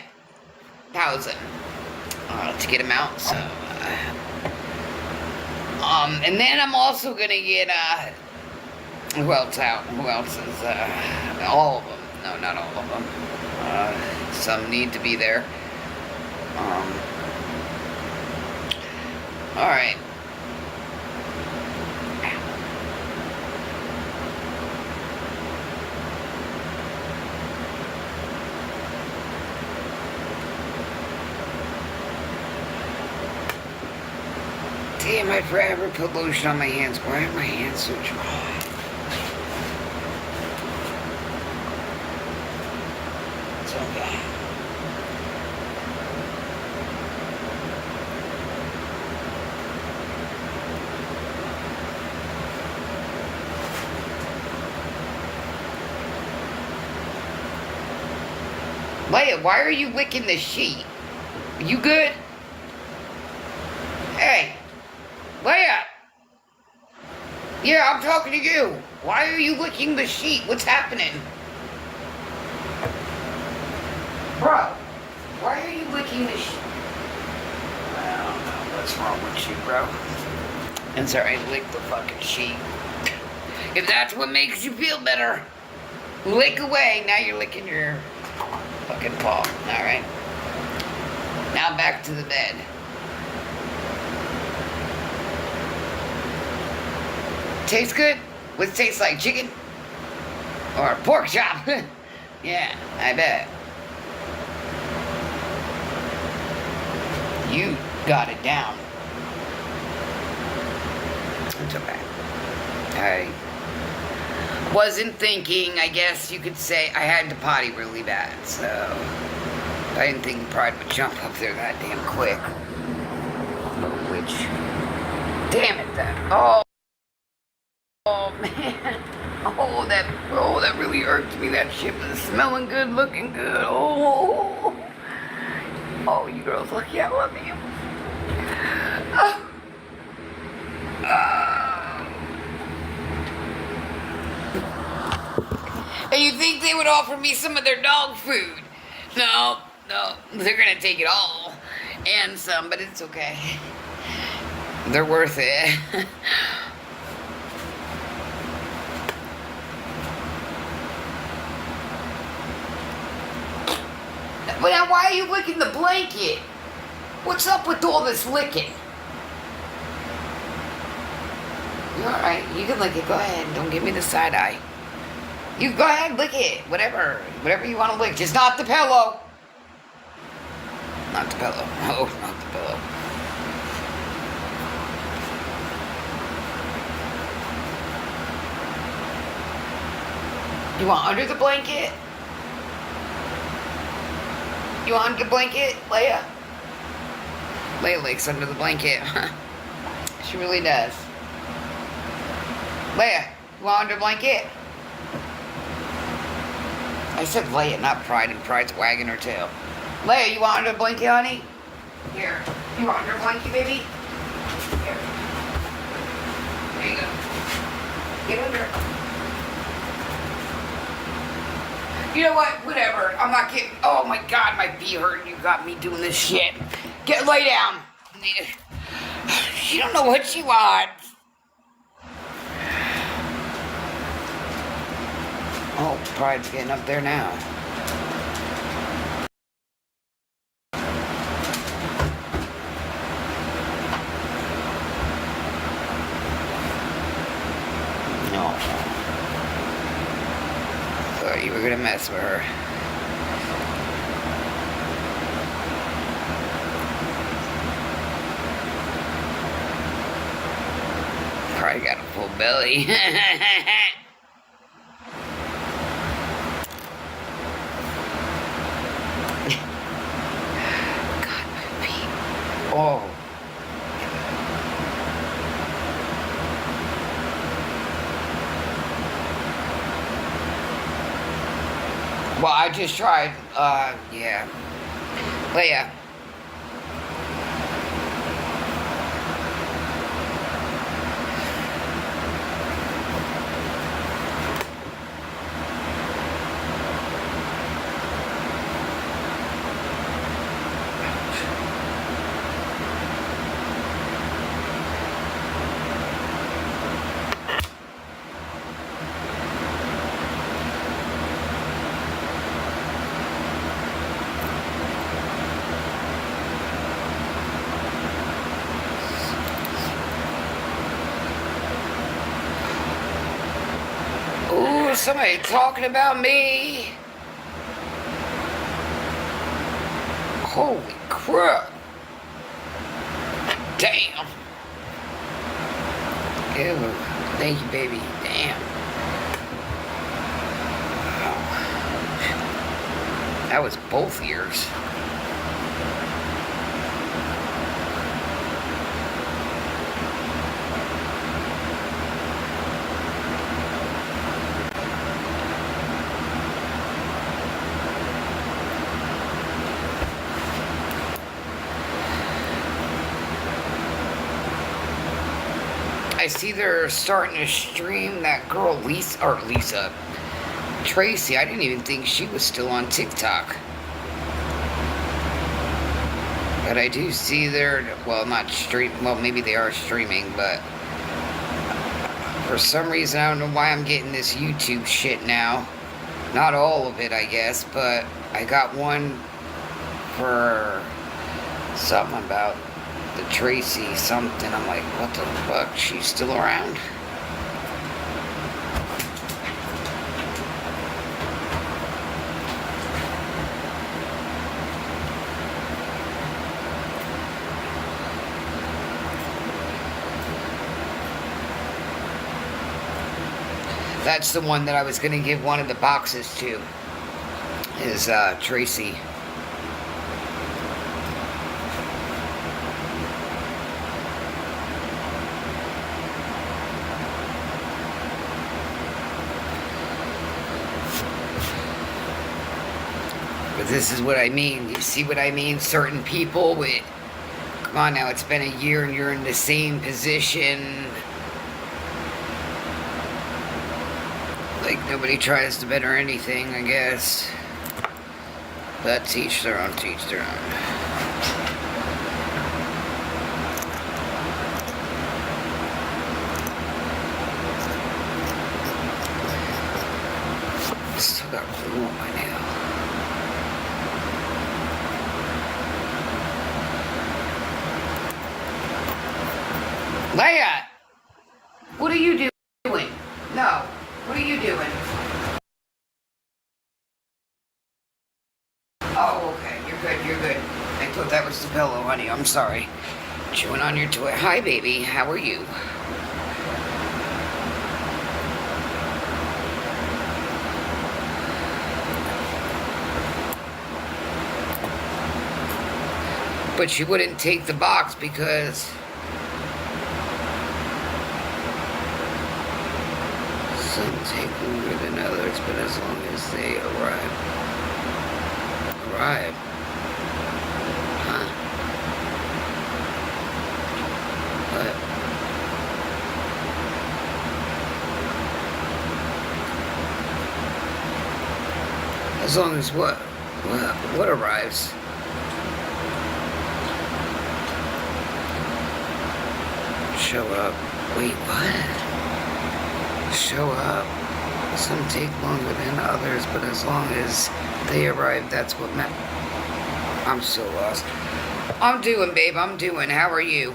to get him out. So, and then I'm also gonna get who else out? Who else is all of them? No, not all of them. Some need to be there. Alright. Damn, I forever put lotion on my hands. Why are my hands so dry? It's okay. Leia, why are you licking the sheet? You good? Hey, Leia! Yeah, I'm talking to you. Why are you licking the sheet? What's happening? Bro, why are you licking the sheet? I don't know what's wrong with you, bro. And sorry, I licked the fucking sheet. If that's what makes you feel better, lick away. Now you're licking your fucking paw. Alright. Now back to the bed. Tastes good? What it tastes like? Chicken? Or pork chop? Yeah, I bet. You got it down. It's okay. Alright. Wasn't thinking, I guess you could say. I had to potty really bad, so I didn't think Pride would jump up there that damn quick. Which, damn it, oh man, that really irked me. That shit was smelling good, looking good. Oh, you girls lucky I love you. And you think they would offer me some of their dog food? No, they're gonna take it all and some, but it's okay. They're worth it. But now why are you licking the blanket? What's up with all this licking? You alright, you can lick it, go ahead. Don't give me the side eye. You go ahead, lick it. Whatever you want to lick. Just not the pillow. Not the pillow. No, not the pillow. You want under the blanket? You want under the blanket, Leia? Leia likes under the blanket. She really does. Leia, you want under the blanket? I said Leia, not Pride, and Pride's wagging her tail. Leia, you want under the blanket, honey? Here. You want under the blanket, baby? Here. There you go. Get under. You know what? Whatever. I'm not getting... Oh, my God, my feet hurt. You got me doing this shit. Lay down. You don't know what she wants. Oh, Pride's getting up there now. No. Thought you were gonna mess with her. Pride got a full belly. Oh. Well, I just tried, yeah. Leia. Ooh, somebody talking about me. Holy crap. Damn. Ew. Thank you, baby. Damn. Oh. That was both ears. I see they're starting to stream that girl Lisa, Tracy. I didn't even think she was still on TikTok. But I do see they're, well, not stream, well, maybe they are streaming, but for some reason, I don't know why I'm getting this YouTube shit now. Not all of it, I guess, but I got one for something about the Tracy something. I'm like, what the fuck? She's still around? That's the one that I was going to give one of the boxes to, is Tracy. But this is what I mean. You see what I mean? Certain people with... Come on now, it's been a year and you're in the same position. Like, nobody tries to better anything, I guess. But teach their own, teach their own. Still got glue on my nail. Leia! What are you doing? No. What are you doing? Oh, okay. You're good. You're good. I thought that was the pillow, honey. I'm sorry. Chewing on your toy. Hi, baby. How are you? But she wouldn't take the box because... Some take longer than others, but as long as they arrive. Arrive? Huh? What? As long as what? What arrives? Show up. Wait, what? Show up. Some take longer than others, but as long as they arrive, that's what matters. I'm so lost. I'm doing, babe. I'm doing. How are you?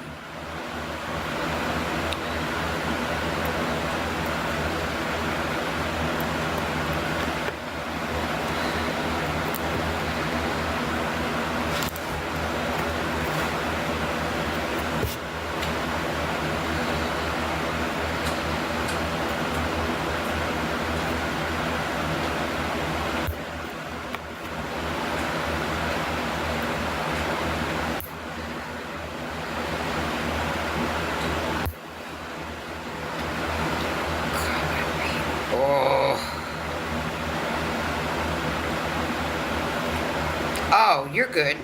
Oh, you're good.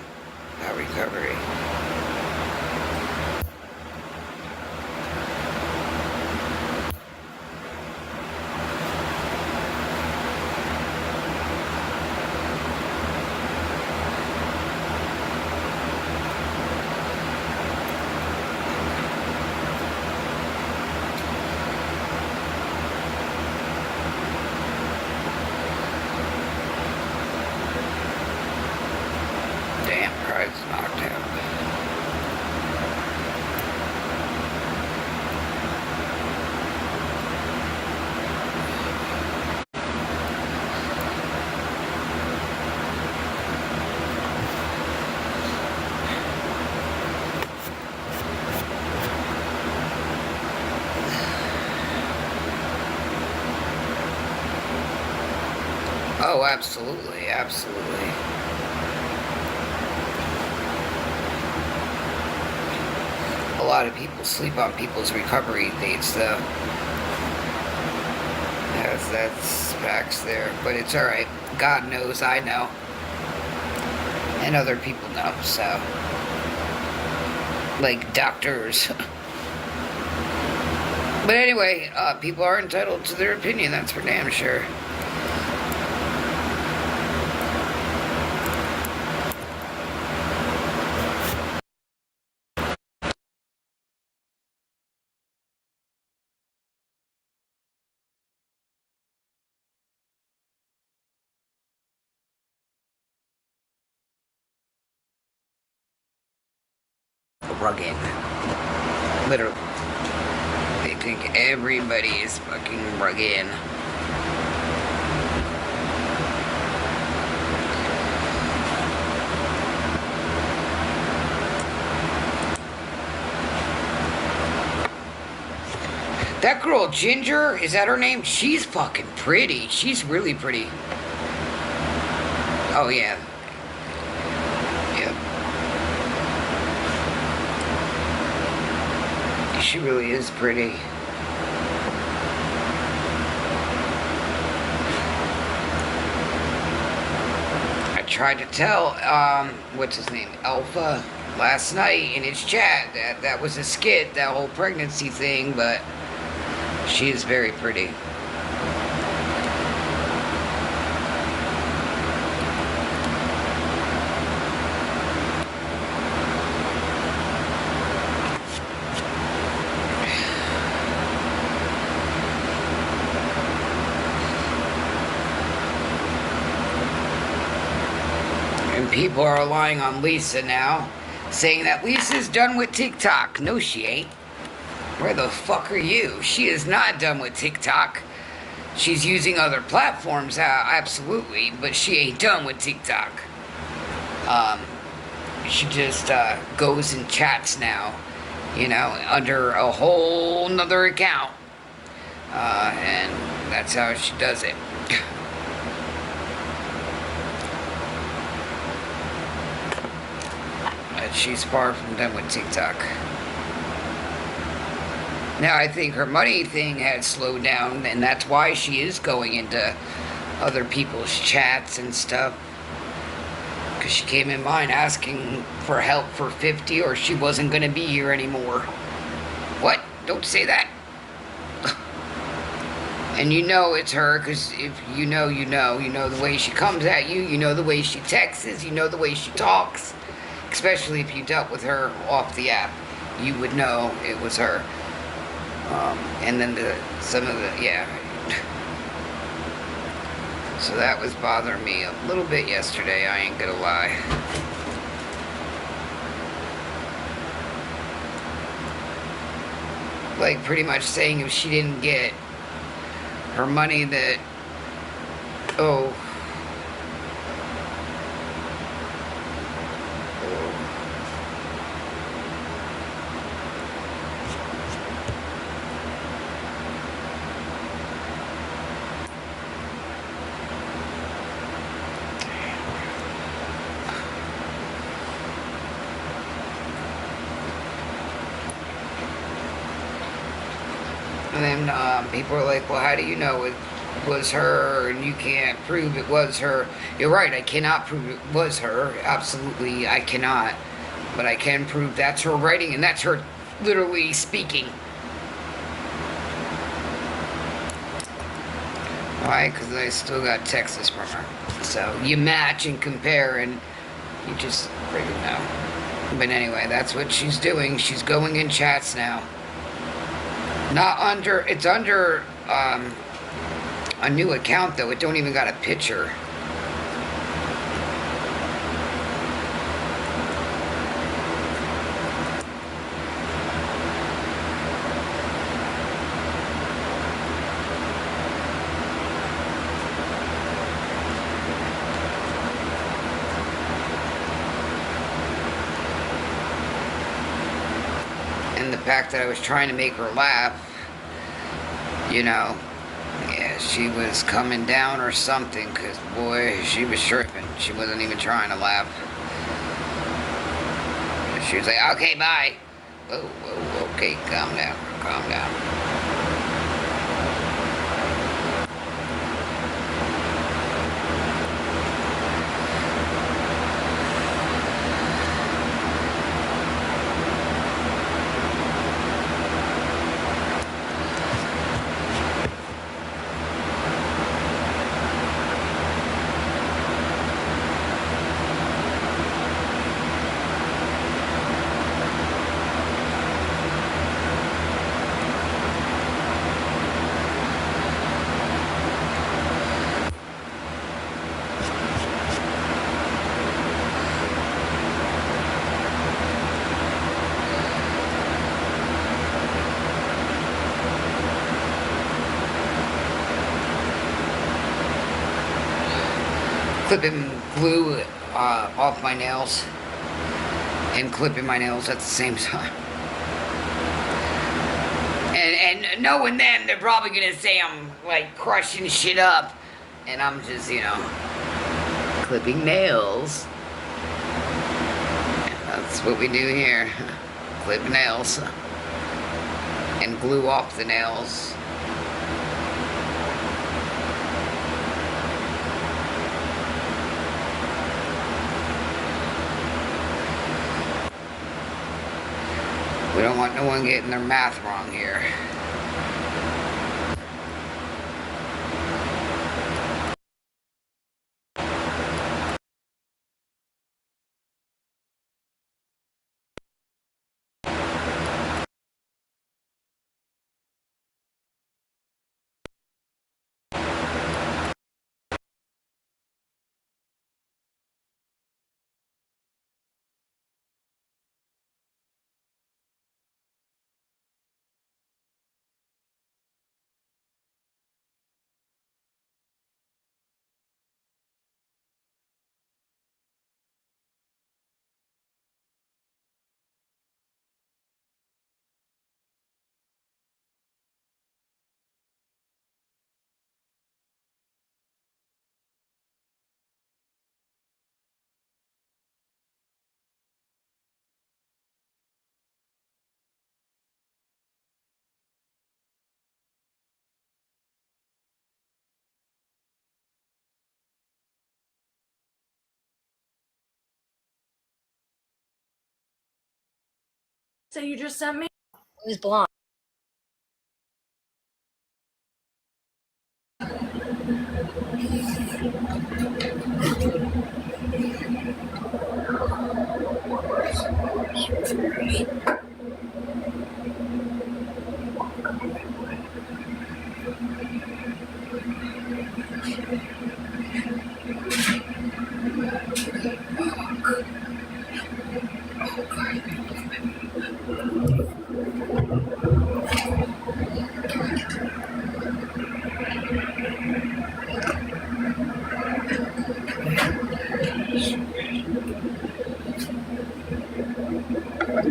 That recovery. Knocked out. Oh, absolutely, absolutely. A lot of people sleep on people's recovery dates, though. That's facts there, but it's all right. God knows, I know, and other people know. So, like doctors. But anyway, people are entitled to their opinion. That's for damn sure. Rugged. Literally. They think everybody is fucking rugged. That girl, Ginger, is that her name? She's fucking pretty. She's really pretty. Oh, yeah. Yep. She really is pretty. I tried to tell, what's his name? Alpha last night in his chat that was a skit, that whole pregnancy thing, but she is very pretty. And people are relying on Lisa now, saying that Lisa's done with TikTok. No, she ain't. Where the fuck are you? She is not done with TikTok. She's using other platforms, absolutely, but she ain't done with TikTok. She just goes and chats now, you know, under a whole nother account. And that's how she does it. But she's far from done with TikTok. Now, I think her money thing has slowed down, and that's why she is going into other people's chats and stuff. Because she came in mine asking for help for 50 or she wasn't going to be here anymore. What? Don't say that. And you know it's her, because if you know, you know. You know the way she comes at you. You know the way she texts. You know the way she talks. Especially if you dealt with her off the app. You would know it was her. And then some of the, yeah. So that was bothering me a little bit yesterday, I ain't gonna lie. Like, pretty much saying if she didn't get her money that, oh. And then people are like, well, how do you know it was her and you can't prove it was her? You're right, I cannot prove it was her. Absolutely, I cannot. But I can prove that's her writing and that's her literally speaking. Why? Because I still got texts from her. So you match and compare and you just freaking know. But anyway, that's what she's doing. She's going in chats now. Not under, it's under a new account though. It don't even got a picture. And the fact that I was trying to make her laugh, you know, yeah, she was coming down or something, because boy, she was tripping. She wasn't even trying to laugh. She was like, okay, bye. Whoa, whoa, okay, calm down, calm down. Clipping glue off my nails and clipping my nails at the same time. And knowing them, they're probably gonna say I'm like crushing shit up, and I'm just, you know, clipping nails. That's what we do here. Clip nails and glue off the nails. We don't want no one getting their math wrong here. So you just sent me? Who's blonde?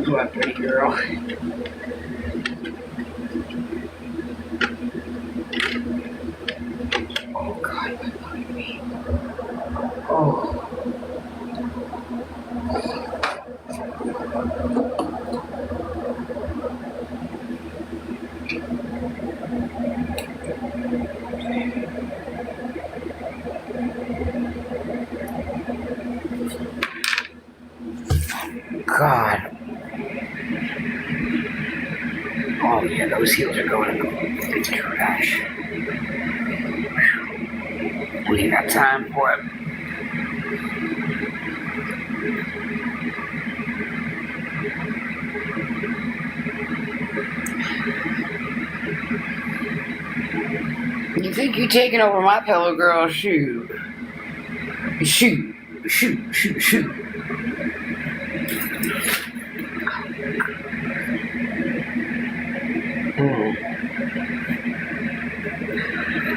What, pretty girl? Oh God, behind me. Oh. God. Oh yeah, those heels are going to go into trash. We ain't got time for it. You think you're taking over my pillow, girl? Shoot. Shoot. Shoot, shoot, shoot.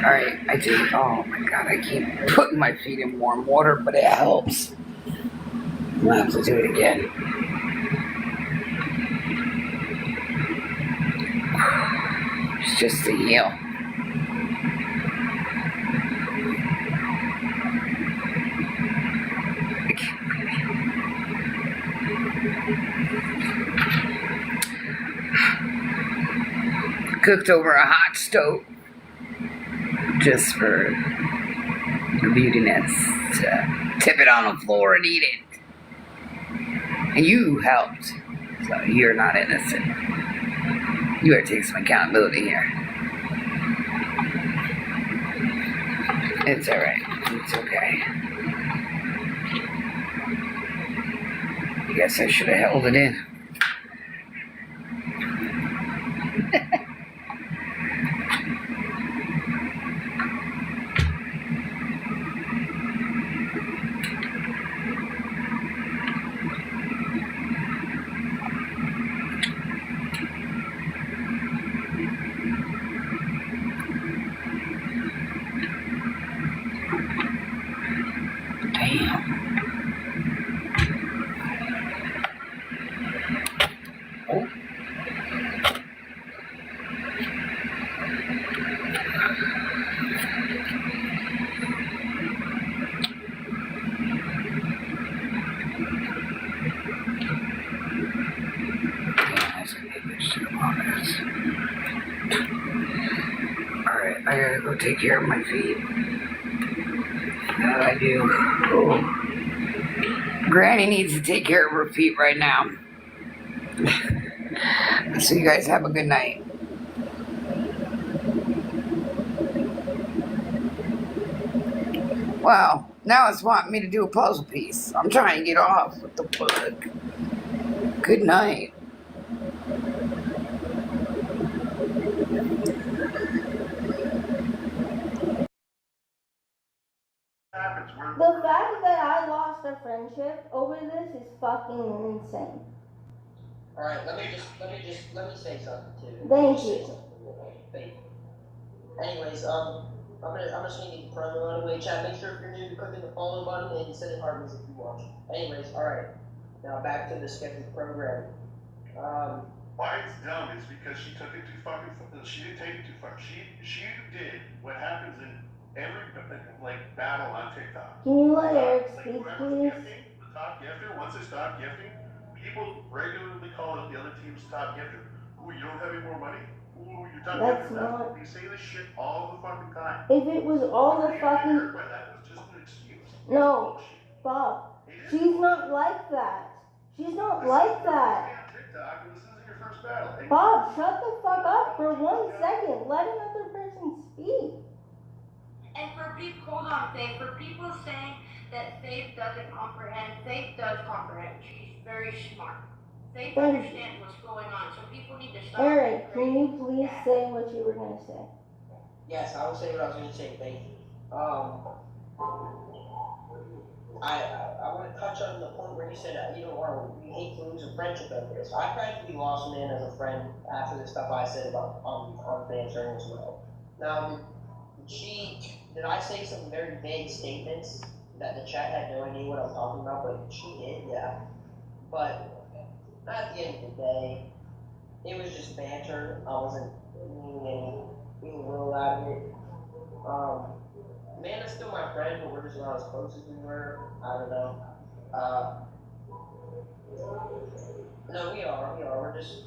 Alright, I do. Oh my God, I keep putting my feet in warm water, but it helps. I'm gonna have to do it again. It's just the heel. Cooked over a hot stove just for the beautiness to tip it on the floor and eat it. And you helped, so you're not innocent. You better take some accountability here. It's alright. It's okay. I guess I should have held it in. Damn. I gotta go take care of my feet. I do. Oh. Granny needs to take care of her feet right now. So you guys have a good night. Wow, now it's wanting me to do a puzzle piece. I'm trying to get off. What the fuck? Good night. The fact that I lost a friendship over this is fucking insane. All right, let me say something too. Thank you. Anyways, I'm just gonna get the promo out of the way. Chat, make sure if you're new to clicking the follow button and sending heartbeats if you watch. Anyways, all right. Now back to the scheduled program. Why it's dumb is because she took it too fucking. She didn't take it too far. She did what happens in every like battle on TikTok. Can you let Eric Like speak, whoever's please? gifting, the top gifter. Once they stop gifting, people regularly call out the other team's top gifter. Ooh, you don't have any more money? Ooh, your top That's gifter left. They say this shit all the fucking time. If it was all the fucking... Hurt by that. It was just an excuse. No, Bob. She's not like that. She's not like that. TikTok, and this isn't your first battle. Bob, shut the fuck up for 1 second. Let another person speak. And for people, hold on, Faith. For people saying that Faith doesn't comprehend, Faith does comprehend. She's very smart. Faith understands what's going on, so people need to stop. Eric, can you please say what you were gonna say? Yes, I will say what I was gonna say. Thank you. I want to touch on the point where you said you don't want to, you hate to lose a friendship over this. I practically lost a man as a friend after the stuff I said about on banter as well. Now, did I say some very vague statements that the chat had no idea what I'm talking about? But she did, yeah. But at the end of the day, it was just banter. I wasn't meaning anything real out of it. Amanda's still my friend, but we're just not as close as we were. I don't know. No, we are. We're just